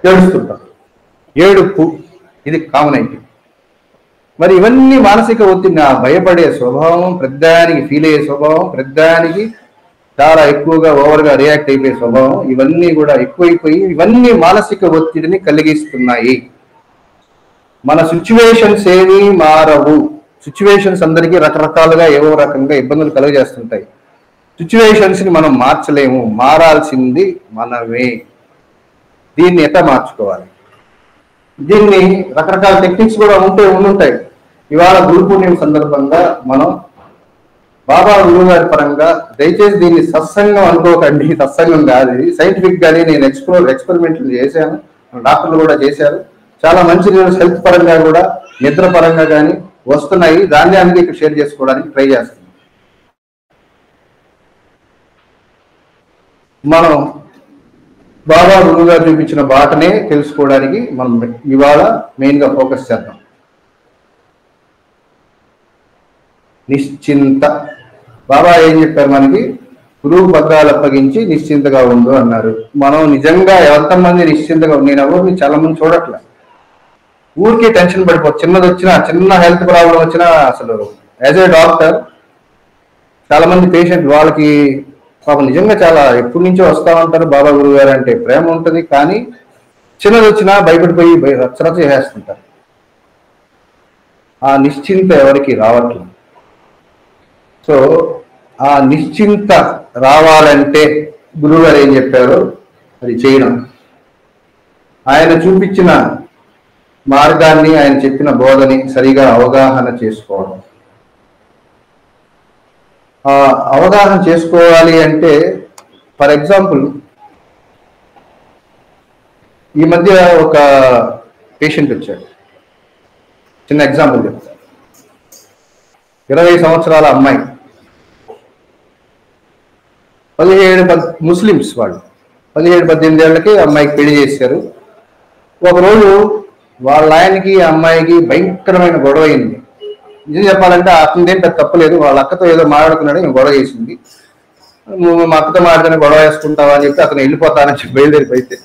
ఏడుస్తుంటాం. ఏడుపు ఇది కామన్ అయిపోయింది. మరి ఇవన్నీ మానసిక ఒత్తిడిని, భయపడే స్వభావం, ప్రతిదానికి ఫీల్ అయ్యే స్వభావం, ప్రతిదానికి చాలా ఎక్కువగా ఓవర్గా రియాక్ట్ అయిపోయే స్వభావం, ఇవన్నీ కూడా ఎక్కువైపోయి ఇవన్నీ మానసిక ఒత్తిడిని కలిగిస్తున్నాయి. మన సిచ్యువేషన్స్ ఏమీ మారవు. సిచ్యువేషన్స్ అందరికీ రకరకాలుగా ఏవో రకంగా ఇబ్బందులు కలుగజేస్తుంటాయి. సిచ్యువేషన్స్ని మనం మార్చలేము, మారాల్సింది మనమే. దీన్ని ఎట్లా మార్చుకోవాలి? దీన్ని రకరకాల టెక్నిక్స్ కూడా ఉండుంటాయి. ఇవాళ గురు పూర్ణిమ సందర్భంగా మనం బాబా గురువు గారి పరంగా, దయచేసి దీన్ని సత్సంగం అనుకోకండి, సత్సంగం కాదు ఇది. సైంటిఫిక్ గానే నేను ఎక్స్పెరిమెంట్లు చేశాను, డాక్టర్లు కూడా చేశారు. చాలా మంచి రిజల్ట్స్, హెల్త్ పరంగా కూడా, నిద్ర పరంగా కానీ, వస్తున్నాయి. దాన్ని అందుకే ఇక్కడ షేర్ చేసుకోవడానికి ట్రై చేస్తున్నాం. మనం బాబా గురువు గారు చూపించిన బాటనే తెలుసుకోవడానికి మనం ఇవాళ మెయిన్గా ఫోకస్ చేద్దాం. నిశ్చింత. బాబా ఏం చెప్పారు మనకి? గురువు పత్రాలు అప్పగించి నిశ్చింతగా ఉండు అన్నారు. మనం నిజంగా ఎంతమంది నిశ్చింతగా, నేను ఎవరిని చాలా మంది చూడట్లే, ఊరికే టెన్షన్ పడిపోతుంది. చిన్నది వచ్చినా, చిన్న హెల్త్ ప్రాబ్లం వచ్చినా, అసలు యాజ్ ఏ డాక్టర్ చాలా మంది పేషెంట్ వాళ్ళకి పాపం నిజంగా చాలా ఎప్పటి నుంచో వస్తా ఉంటారు. బాబా గురువు గారు అంటే ప్రేమ ఉంటుంది, కానీ చిన్నది వచ్చినా భయపడిపోయి రచ్చరచ చేసేస్తుంటారు. ఆ నిశ్చింత ఎవరికి రావట్లేదు. సో ఆ నిశ్చింత రావాలంటే గురువు గారు ఏం చెప్పారో అది చేయడం, ఆయన చూపించిన మార్గాన్ని, ఆయన చెప్పిన బోధని సరిగా అవగాహన చేసుకోవడం. అవగాహన చేసుకోవాలి అంటే, ఫర్ ఎగ్జాంపుల్ ఈ మధ్య ఒక పేషెంట్ వచ్చాడు. చిన్న ఎగ్జాంపుల్ చెప్తాను. 20 సంవత్సరాల అమ్మాయి, 17 ముస్లిమ్స్ వాళ్ళు, 17-18 ఏళ్ళకి అమ్మాయికి పెళ్లి చేశారు. ఒకరోజు వాళ్ళ ఆయనకి అమ్మాయికి భయంకరమైన గొడవ అయింది. నిజం చెప్పాలంటే అతనిదేం పెద్ద తప్పలేదు, వాళ్ళ అక్కతో ఏదో మాట్లాడుకున్నాడు, నేను గొడవ చేసింది. మా అక్కతో మాట్లాడితే గొడవ వేసుకుంటావా అని చెప్పి అతను వెళ్ళిపోతానని చెప్పి బయలుదేరిపోతే,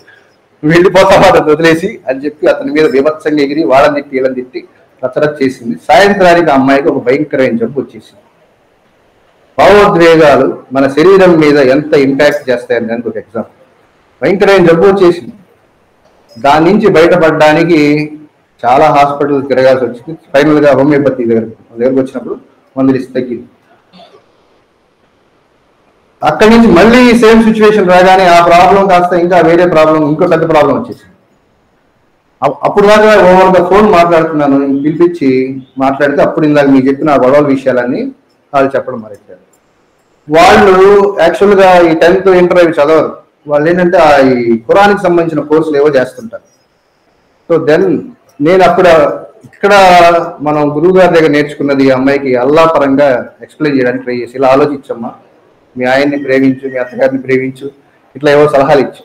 వెళ్ళిపోతావా అతను వదిలేసి అని చెప్పి అతని మీద బీభత్సంగా ఎగిరి వాళ్ళని తిట్టి వీళ్ళని తిట్టి రచరచ చేసింది. సాయంత్రానికి ఆ అమ్మాయికి ఒక భయంకరమైన జబ్బు వచ్చేసింది. భావోద్వేగాలు మన శరీరం మీద ఎంత ఇంపాక్ట్ చేస్తాయని దానికి ఒక ఎగ్జాంపుల్. భయంకరమైన జబ్బు వచ్చేసింది. దాని నుంచి బయటపడడానికి చాలా హాస్పిటల్ తిరగాల్సి వచ్చింది. ఫైనల్గా హోమియోపతి దగ్గరకు వచ్చినప్పుడు మందులు ఇస్తే తగ్గింది. అక్కడి నుంచి మళ్ళీ సేమ్ సిచ్యువేషన్ రాగానే ఆ ప్రాబ్లం కాస్త ఇంకా వేరే ప్రాబ్లం, ఇంకో పెద్ద ప్రాబ్లం వచ్చేసింది. అప్పుడు దాకా ఓవర్గా ఫోన్ మాట్లాడుతున్నాను, పిలిపించి మాట్లాడితే అప్పుడు ఇందాక మీకు చెప్పిన ఆ గొడవల విషయాలన్నీ వాళ్ళు చెప్పడం మొదలెట్టారు. వాళ్ళు యాక్చువల్గా ఈ 10th ఇంటర్ అవి చదవరు. వాళ్ళు ఏంటంటే ఈ ఖురాన్కి సంబంధించిన కోర్సులు ఏవో చేస్తుంటారు. సో దెన్ నేను అప్పుడు ఇక్కడ మనం గురువు గారి దగ్గర నేర్చుకున్నది అమ్మాయికి అల్లా పరంగా ఎక్స్ప్లెయిన్ చేయడానికి ట్రై చేసి, ఇలా ఆలోచించమ్మా, మీ ఆయన్ని ప్రేమించు, మీ అత్తగారిని ప్రేమించు, ఇట్లా ఏవో సలహాలు ఇచ్చు,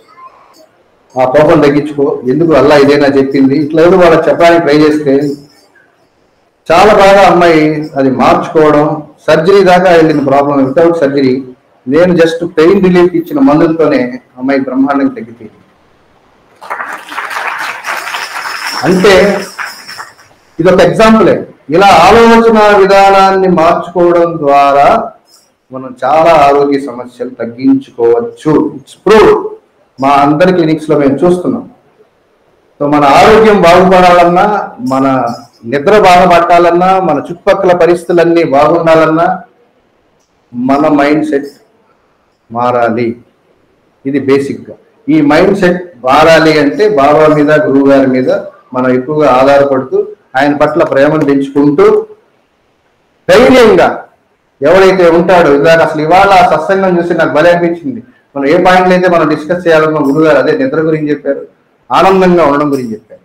ఆ కోపం తగ్గించుకో, ఎందుకు అల్లా ఇదేనా చెప్పింది, ఇట్లా ఏదో వాళ్ళకి చెప్పడానికి ట్రై చేస్తే చాలా బాగా అమ్మాయి అది మార్చుకోవడం, సర్జరీ దాకా వెళ్ళిన ప్రాబ్లం. వితౌట్ సర్జరీ నేను జస్ట్ పెయిన్ రిలీఫ్ ఇచ్చిన మందులతోనే అమ్మాయి బ్రహ్మాండంగా తగ్గిపోయింది. అంటే ఇదొక ఎగ్జాంపులే. ఇలా ఆలోచన విధానాన్ని మార్చుకోవడం ద్వారా మనం చాలా ఆరోగ్య సమస్యలు తగ్గించుకోవచ్చు. It's prove. మా అందరి క్లినిక్స్ లో మేము చూస్తున్నాం. సో మన ఆరోగ్యం బాగుపడాలన్నా, మన నిద్ర బాగా పట్టాలన్నా, మన చుట్టుపక్కల పరిస్థితులన్నీ బాగుండాలన్నా మన మైండ్ సెట్ మారాలి. ఇది బేసిక్గా. ఈ మైండ్ సెట్ మారాలి అంటే బాబా మీద, గురువు గారి మీద మనం ఎక్కువగా ఆధారపడుతూ, ఆయన పట్ల ప్రేమను పెంచుకుంటూ, ధైర్యంగా ఎవరైతే ఉంటాడో, ఇలాగ అసలు ఇవాళ సత్సంగం చూసి నాకు భలే అనిపించింది. మనం ఏ పాయింట్లు అయితే మనం డిస్కస్ చేయాలన్నా గురుగారు అదే నిద్ర గురించి చెప్పారు, ఆనందంగా ఉండడం గురించి చెప్పారు.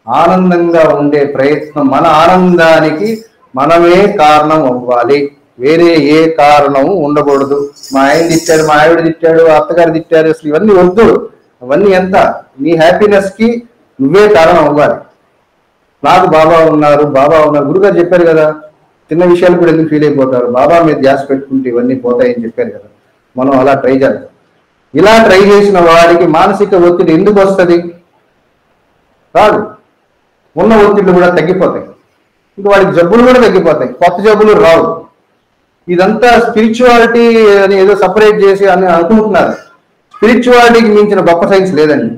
ఆనందంగా ఉండే ప్రయత్నం, మన ఆనందానికి మనమే కారణం అవ్వాలి, వేరే ఏ కారణము ఉండకూడదు. మా ఆయన తిట్టాడు, మా ఆవిడ తిట్టాడు, అత్తగారు తిట్టారు, అసలు ఇవన్నీ వద్దు. అవన్నీ ఎంత, నీ హ్యాపీనెస్ కి నువ్వే కారణం అవ్వాలి. నాకు బాబా ఉన్నారు, బాబా ఉన్నారు, గురుగారు చెప్పారు కదా, చిన్న విషయాలు కూడా ఎందుకు ఫీల్ అయిపోతారు, బాబా మీద ధ్యాస పెట్టుకుంటే ఇవన్నీ పోతాయని చెప్పారు కదా. మనం అలా ట్రై చేద్దాం. ఇలా ట్రై చేసిన వాడికి మానసిక ఒత్తిడి ఎందుకు వస్తుంది? రాదు. ఉన్న ఒత్తిళ్ళు కూడా తగ్గిపోతాయి, ఇంకా వాడికి జబ్బులు కూడా తగ్గిపోతాయి, కొత్త జబ్బులు రావు. ఇదంతా స్పిరిచువాలిటీ అని ఏదో సపరేట్ చేసి అని అనుకుంటున్నారు. స్పిరిచువాలిటీకి మించిన గొప్ప సైన్స్ లేదండి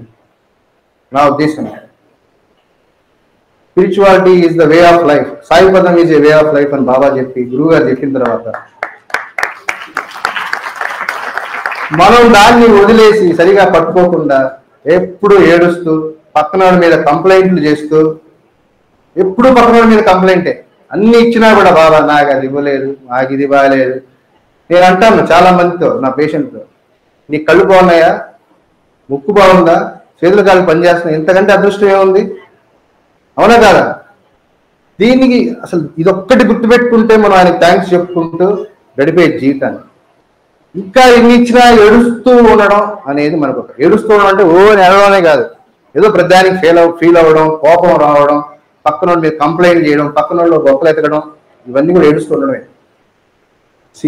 నా ఉద్దేశం. Spirituality is the way of life. Saipadam is a way of life అని బాబా చెప్పి, గురువు గారు చెప్పిన తర్వాత మనం దాన్ని వదిలేసి సరిగా పట్టుకోకుండా ఎప్పుడు ఏడుస్తూ, పక్కన మీద కంప్లైంట్లు చేస్తూ, ఎప్పుడు పక్కన మీద కంప్లైంటే, అన్ని ఇచ్చినా కూడా బాబా నాకు అది ఇవ్వలేదు, నాకు ఇది బాగాలేదు. నేను అంటాను చాలా మందితో, నా పేషెంట్తో, నీ కళ్ళు బాగున్నాయా, ముక్కు బాగుందా, చేతుల కాళ్ళు పనిచేస్తున్నాయి, ఇంతకంటే అదృష్టం ఏముంది? అవునా కాదా? దీనికి అసలు ఇదొక్కటి గుర్తుపెట్టుకుంటే మనం ఆయనకి థ్యాంక్స్ చెప్పుకుంటూ గడిపే జీవితాన్ని. ఇంకా ఎన్ని ఇచ్చినా ఏడుస్తూ ఉండడం అనేది మనకు ఏడుస్తూ ఉండడం అంటే ఏడవడమే కాదు, ఏదో ప్రతిదానికి ఫీల్ అవ్వడం, కోపం రావడం, పక్కన మీద కంప్లైంట్ చేయడం, పక్కన వాళ్ళు గొప్పలు ఎత్తడం, ఇవన్నీ కూడా ఏడుస్తూ ఉండడమే.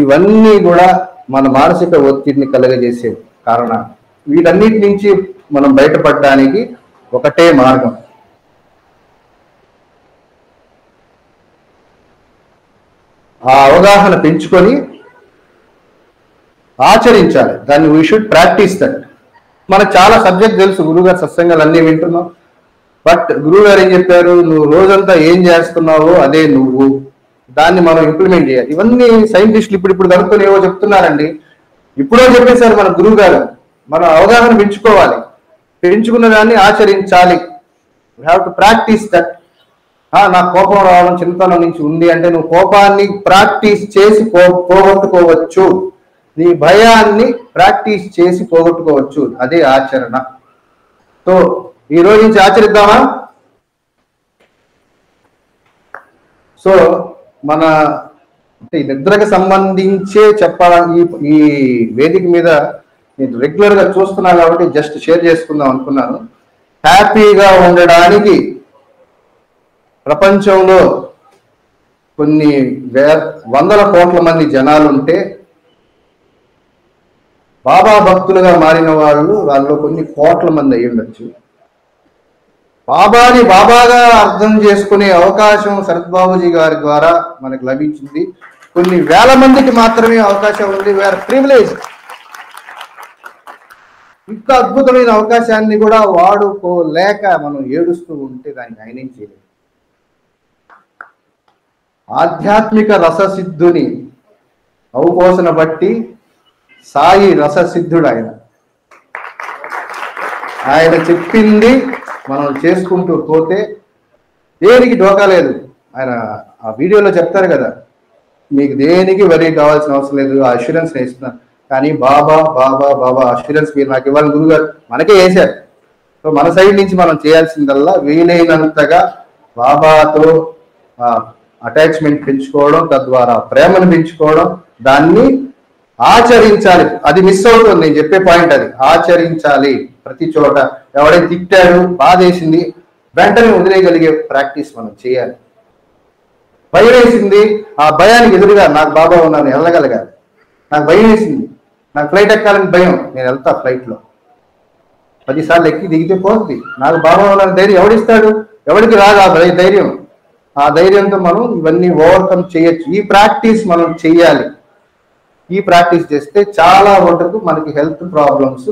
ఇవన్నీ కూడా మన మానసిక ఒత్తిడిని కలగజేసే కారణాలు. వీటన్నిటి నుంచి మనం బయటపడడానికి ఒకటే మార్గం, ఆ అవగాహన పెంచుకొని ఆచరించాలి. దాన్ని వీ షుడ్ ప్రాక్టీస్ దట్. మనకు చాలా సబ్జెక్ట్ తెలుసు, గురువుగారు సత్సంగాలు అన్నీ వింటున్నాం, బట్ గురువుగారు ఏం చెప్పారు, నువ్వు రోజంతా ఏం చేస్తున్నావో అదే నువ్వు, దాన్ని మనం ఇంప్లిమెంట్ చేయాలి. ఇవన్నీ సైంటిస్టులు ఇప్పుడు కనుక్కొని ఏవో చెప్తున్నారండి, ఇప్పుడో చెప్పేశారు మన గురువు గారు. మనం అవగాహన పెంచుకోవాలి, పెంచుకున్న దాన్ని ఆచరించాలి. We have to practice that. నాకు కోపం రావడం చిన్నతనం నుంచి ఉంది అంటే నువ్వు కోపాన్ని ప్రాక్టీస్ చేసి పోగొట్టుకోవచ్చు, నీ భయాన్ని ప్రాక్టీస్ చేసి పోగొట్టుకోవచ్చు. అదే ఆచరణ. సో ఈ రోజు నుంచి ఆచరిద్దామా? సో మన ఈ నిద్రకు సంబంధించే చెప్పాలని ఈ వేదిక మీద నేను రెగ్యులర్ గా చూస్తున్నా కాబట్టి జస్ట్ షేర్ చేసుకుందాం అనుకున్నాను. హ్యాపీగా ఉండడానికి ప్రపంచంలో కొన్ని వందల కోట్ల మంది జనాలు ఉంటే బాబా భక్తులుగా మారిన వాళ్ళలో కొన్ని కోట్ల మంది అయి ఉండొచ్చు. బాబాని బాబాగా అర్థం చేసుకునే అవకాశం శరత్బాబుజీ గారి ద్వారా మనకు లభించింది. కొన్ని వేల మందికి మాత్రమే అవకాశం ఉంది. Rare privilege. ఇంత అద్భుతమైన అవకాశాన్ని కూడా వాడుకోలేక మనం ఏడుస్తూ ఉంటే దానికి ఆయన ఏం చేయలేదు. ఆధ్యాత్మిక రససిద్ధుని అవపోసన బట్టి సాయి రససిద్ధుడు ఆయన చెప్పింది మనం చేసుకుంటూ పోతే దేనికి డోకా లేదు. ఆయన ఆ వీడియోలో చెప్తారు కదా, మీకు దేనికి వరి కావాల్సిన అవసరం లేదు, ఆ అష్యూరెన్స్ నేను ఇస్తున్నాను. కానీ బాబా బాబా బాబా అష్యూరెన్స్ మీరు నాకు ఇవ్వాలని గురుగారు మనకే వేశారు. సో మన సైడ్ నుంచి మనం చేయాల్సిందల్లా వీలైనంతగా బాబాతో అటాచ్మెంట్ పెంచుకోవడం, తద్వారా ప్రేమను పెంచుకోవడం, దాన్ని ఆచరించాలి. అది మిస్ అవుతుంది. నేను చెప్పే పాయింట్ అది. ఆచరించాలి. ప్రతి చోట ఎవడైతే తిట్టాడు, బాధేసింది, వెంటనే వదిలేయగలిగే ప్రాక్టీస్ మనం చేయాలి. భయం వేసింది, ఆ భయానికి ఎదురుగా నాకు బాబా ఉన్నాను వెళ్ళగలగాలి. నాకు భయం వేసింది, నాకు ఫ్లైట్ ఎక్కాలని భయం, నేను వెళ్తా ఫ్లైట్లో 10 సార్లు ఎక్కి దిగితే పోతుంది. నాకు బాబా ఉన్నాను ధైర్యం ఎవడిస్తాడు? ఎవరికి రాదు ఆ ధైర్యం. ఆ ధైర్యంతో మనం ఇవన్నీ ఓవర్కమ్ చేయొచ్చు. ఈ ప్రాక్టీస్ మనం చెయ్యాలి. ఈ ప్రాక్టీస్ చేస్తే చాలా వరకు మనకి హెల్త్ ప్రాబ్లమ్స్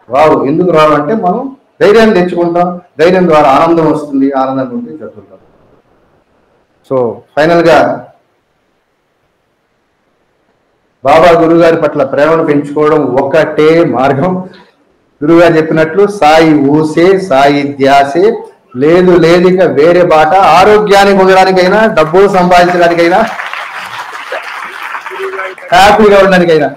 రావు. ఎందుకు రావు అంటే మనం ధైర్యాన్ని తెచ్చుకుంటాం. ధైర్యం ద్వారా ఆనందం వస్తుంది. ఆనందం ఉంటే చదువుతాం. సో ఫైనల్గా బాబా గురుగారి పట్ల ప్రేమను పెంచుకోవడం ఒకటే మార్గం. గురుగారు చెప్పినట్లు సాయి ఊసే, సాయి ధ్యాసే, లేదు లేదిక వేరే బాట. ఆరోగ్యాన్ని పొందడానికైనా, డబ్బులు సంపాదించడానికైనా, హ్యాపీగా ఉండడానికైనా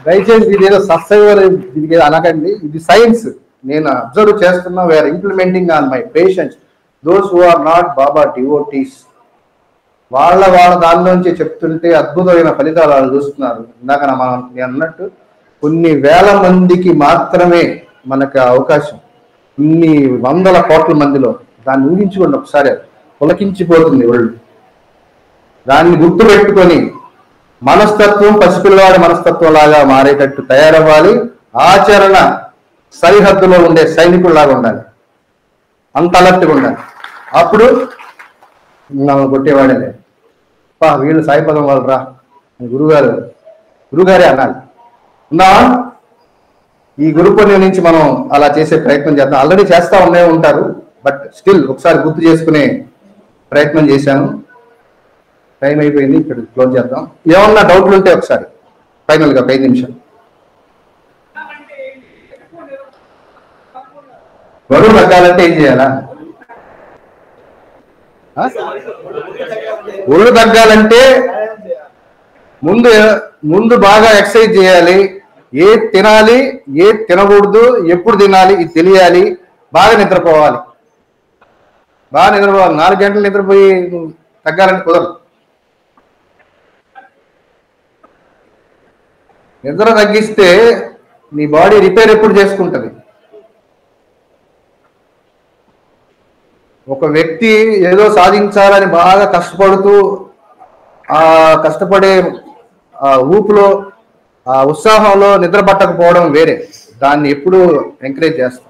దయచేసి ఇదేదో సత్సంగం దీనికి అనకండి. ఇది సైన్స్. నేను అబ్జర్వ్ చేస్తున్నా. We are implementing on my patients, those who are not Baba devotees. వాళ్ళ దానిలోంచి చెప్తుంటే అద్భుతమైన ఫలితాలు వాళ్ళు చూస్తున్నారు. ఇందాక నేను అన్నట్టు కొన్ని వేల మందికి మాత్రమే మనకు అవకాశం. ఇన్ని వందల కోట్ల మందిలో దాన్ని ఊహించుకోండి ఒకసారి. పులకించిపోతుంది ఒళ్ళు. దాన్ని గుర్తుపెట్టుకొని మనస్తత్వం పసిపిల్లవాడి మనస్తత్వం లాగా మారేటట్టు తయారవ్వాలి. ఆచరణ సరిహద్దులో ఉండే సైనికుల్లాగా ఉండాలి. అంత అలర్ట్గా ఉండాలి. అప్పుడు కొట్టేవాడే వీళ్ళు సాయిపదం వాళ్ళు రా గురుగారే అనాలి. ఉన్నావా? ఈ గురు పుణ్యం నుంచి మనం అలా చేసే ప్రయత్నం చేద్దాం. ఆల్రెడీ చేస్తా ఉంటారు, బట్ స్టిల్ ఒకసారి గుర్తు చేసుకునే ప్రయత్నం చేశాను. టైం అయిపోయింది, ఇక్కడ క్లోజ్ చేద్దాం. ఏమన్నా డౌట్లు ఉంటే ఒకసారి ఫైనల్గా 5 నిమిషాలు. బరువు తగ్గాలంటే ఏం చేయాలా? ఒళ్ళు తగ్గాలంటే ముందు బాగా ఎక్సర్సైజ్ చేయాలి. ఏది తినాలి, ఏది తినకూడదు, ఎప్పుడు తినాలి ఇది తెలియాలి. బాగా నిద్రపోవాలి. బాగా నిద్రపోవాలి. 4 గంటలు నిద్రపోయి తగ్గాలని కుదరదు. నిద్ర తగ్గిస్తే నీ బాడీ రిపేర్ ఎప్పుడు చేసుకుంటుంది? ఒక వ్యక్తి ఏదో సాధించాలని బాగా కష్టపడుతూ ఆ కష్టపడే ఆ ఊపులో ఆ ఉత్సాహంలో నిద్ర పట్టకపోవడం వేరే. దాన్ని ఎప్పుడు ఎంకరేజ్ చేస్తాం.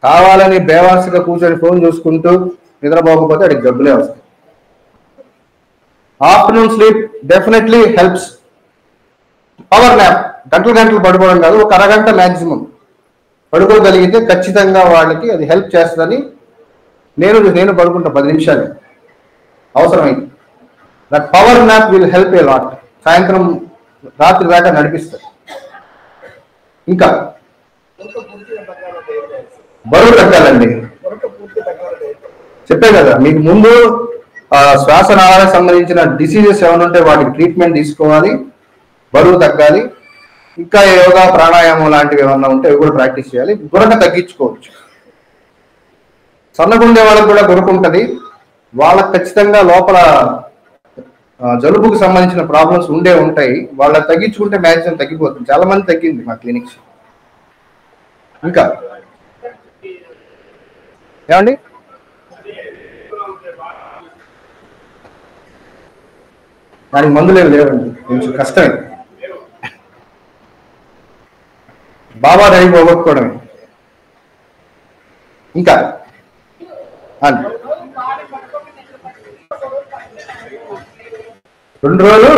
కావాలని బేవాసిగా కూర్చొని ఫోన్ చూసుకుంటూ నిద్రపోకపోతే అడిగి జబ్బులే వస్తాయి. Afternoon sleep definitely helps. Power nap గంటలు పడుకోవడం కాదు, ఒక అరగంట మ్యాక్సిమం పడుకోగలిగితే ఖచ్చితంగా వాళ్ళకి అది హెల్ప్ చేస్తుందని నేను పడుకుంటా 10 నిమిషాలు అవసరమైంది. That power nap will help a lot. సాయంత్రం రాత్రి దాకా నడిపిస్తారు. ఇంకా బరువు తగ్గాలండి. చెప్పే కదా మీకు ముందు శ్వాసనాళానికి సంబంధించిన డిసీజెస్ ఏమైనా ఉంటే వాటికి ట్రీట్మెంట్ తీసుకోవాలి, బరువు తగ్గాలి. ఇంకా యోగా ప్రాణాయామం లాంటివి ఏమన్నా ఉంటే అవి కూడా ప్రాక్టీస్ చేయాలి. గురక తగ్గించుకోవచ్చు. సన్నగుండే వాళ్ళకి కూడా గురక ఉంటుంది. వాళ్ళకి ఖచ్చితంగా లోపల జలుబుకు సంబంధించిన ప్రాబ్లమ్స్ ఉంటాయి. వాళ్ళకి తగ్గించుకుంటే మ్యాక్సిమం తగ్గిపోతుంది. చాలా మంది తగ్గింది మా క్లినిక్స్. ఇంకా ఏమండి దానికి మందులు ఏమి లేవండి, కొంచెం కష్టమే. బాబా దయ పోగొట్టుకోవడమే. ఇంకా 2 రోజులు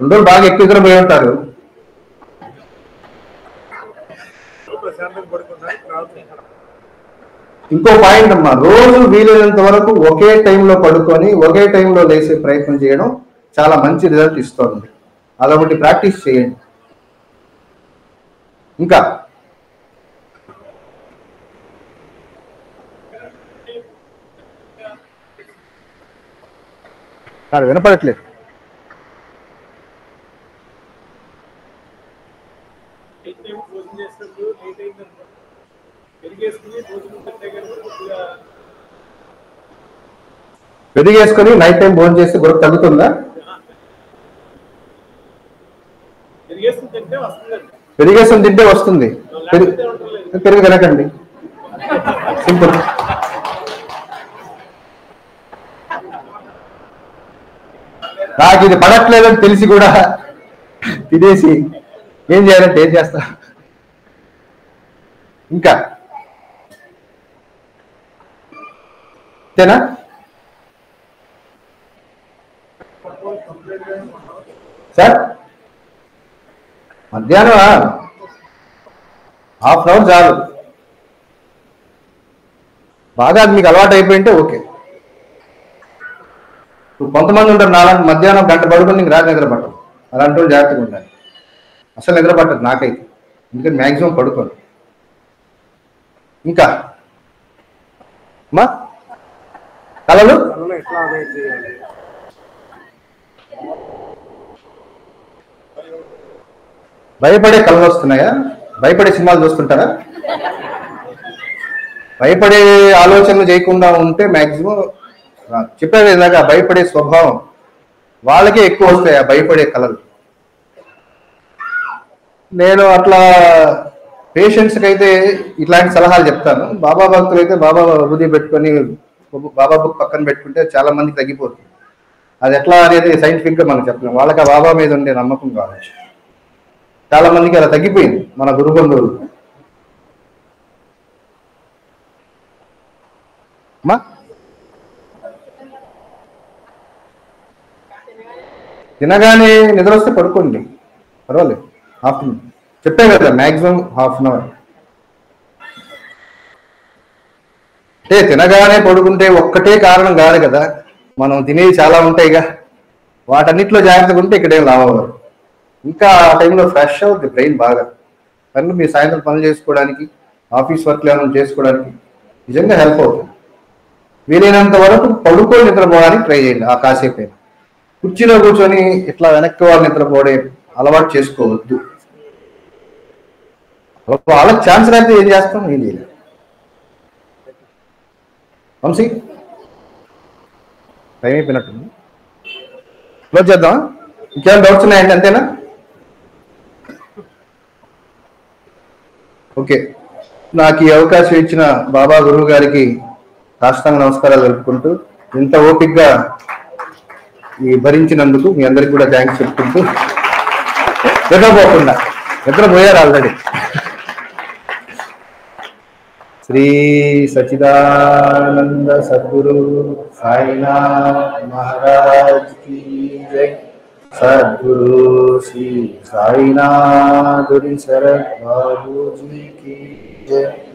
2 రోజులు బాగా ఎక్కువ నిద్రపోయి ఉంటారు. ఇంకో పాయింట్ అమ్మా, రోజు వీలైనంత వరకు ఒకే టైంలో పడుకొని ఒకే టైంలో లేసే ప్రయత్నం చేయడం చాలా మంచి రిజల్ట్ ఇస్తుంది. అదొకటి ప్రాక్టీస్ చేయండి. ఇంకా వినపడట్లేదు. పెరిగేసుకొని నైట్ టైం భోజనం చేస్తే గురక తగ్గుతుందా? పెరిగేసుకొని తింటే వస్తుంది. పెరుగు తినకండి, సింపుల్. నాకు ఇది పడట్లేదని తెలిసి కూడా తినేసి ఏం చేయాలంటే ఏం చేస్తా. ఇంకా అంతేనా? సార్ మధ్యాహ్నం ½ అవర్ చాలు. బాగా మీకు అలవాటు అయిపోయింటే ఓకే. కొంతమంది ఉంటారు నాలాంటి మధ్యాహ్నం గంట పడుకొని నీకు రాత్రి నిద్ర పట్టదు. అలాంటి వాళ్ళు జాగ్రత్తగా ఉండాలి. అసలు నిద్ర పట్టదు నాకైతే, ఎందుకంటే మ్యాక్సిమం పడుకోను. ఇంకా అమ్మా కళలు భయపడే కళలు వస్తున్నాయా? భయపడే సినిమాలు చూస్తుంటారా? భయపడే ఆలోచనలు చేయకుండా ఉంటే మ్యాక్సిమం చెప్పారు ఇలాగా భయపడే స్వభావం వాళ్ళకే ఎక్కువ వస్తాయి ఆ భయపడే కళలు. నేను అట్లా పేషెంట్స్కి అయితే ఇట్లాంటి సలహాలు చెప్తాను. బాబా భక్తులు అయితే బాబా హృదయం పెట్టుకొని బాబా బుక్ పక్కన పెట్టుకుంటే చాలా మందికి తగ్గిపోతుంది. అది ఎట్లా అనేది సైంటిఫిక్గా మనం చెప్పలేం. వాళ్ళకి ఆ బాబా మీద ఉండే నమ్మకం కావచ్చు. చాలా మందికి అలా తగ్గిపోయింది మన గురుబంధువులు. అమ్మా తినగానే నిద్ర వస్తే పడుకోండి, పర్వాలేదు. ఆఫ్టర్నూన్ చెప్పే కదా మ్యాక్సిమం ½ అవర్. అంటే తినగానే పడుకుంటే ఒక్కటే కారణం కాదు కదా, మనం తినేవి చాలా ఉంటాయిగా. వాటన్నిటిలో జాగ్రత్తగా ఉంటే ఇక్కడేం లావరు. ఇంకా ఆ టైంలో ఫ్రెష్ అవుతుంది బ్రెయిన్ బాగా. కానీ మీరు సాయంత్రం పనులు చేసుకోవడానికి, ఆఫీస్ వర్క్లు ఏమైనా చేసుకోవడానికి నిజంగా హెల్ప్ అవుతుంది. వీలైనంత వరకు పడుకొని నిద్రపోవడానికి ట్రై చేయండి. ఆ కాసేపు కుర్చీలో కూర్చొని ఇట్లా వెనక్కి వాళ్ళు నిద్రపోవడే అలవాటు చేసుకోవద్దు. వాళ్ళకి ఛాన్స్ రాస్తే ఏం చేస్తాం, ఏం చేయలేదు. వంశీ టైం అయిపోయినట్టుంది, క్లోజ్ చేద్దాం. ఇంకేమైనా డౌట్స్ ఉన్నాయండి? అంతేనా? ఓకే, నాకు ఈ అవకాశం ఇచ్చిన బాబా గురువు గారికి సాష్టాంగ నమస్కారాలు జరుపుకుంటూ, ఇంత ఓపికగా ఈ భరించినందుకు మీ అందరికి కూడా థ్యాంక్స్ చెప్పుకుంటూ, నిద్రపోకుండా, నిద్రపోయారు ఆల్రెడీ. శ్రీ సచిదానంద సద్గురు సాయినాథ్ మహారాజ్ की जय। सद्गुरु श्री साईनाथ शरद बाबू जी की जय।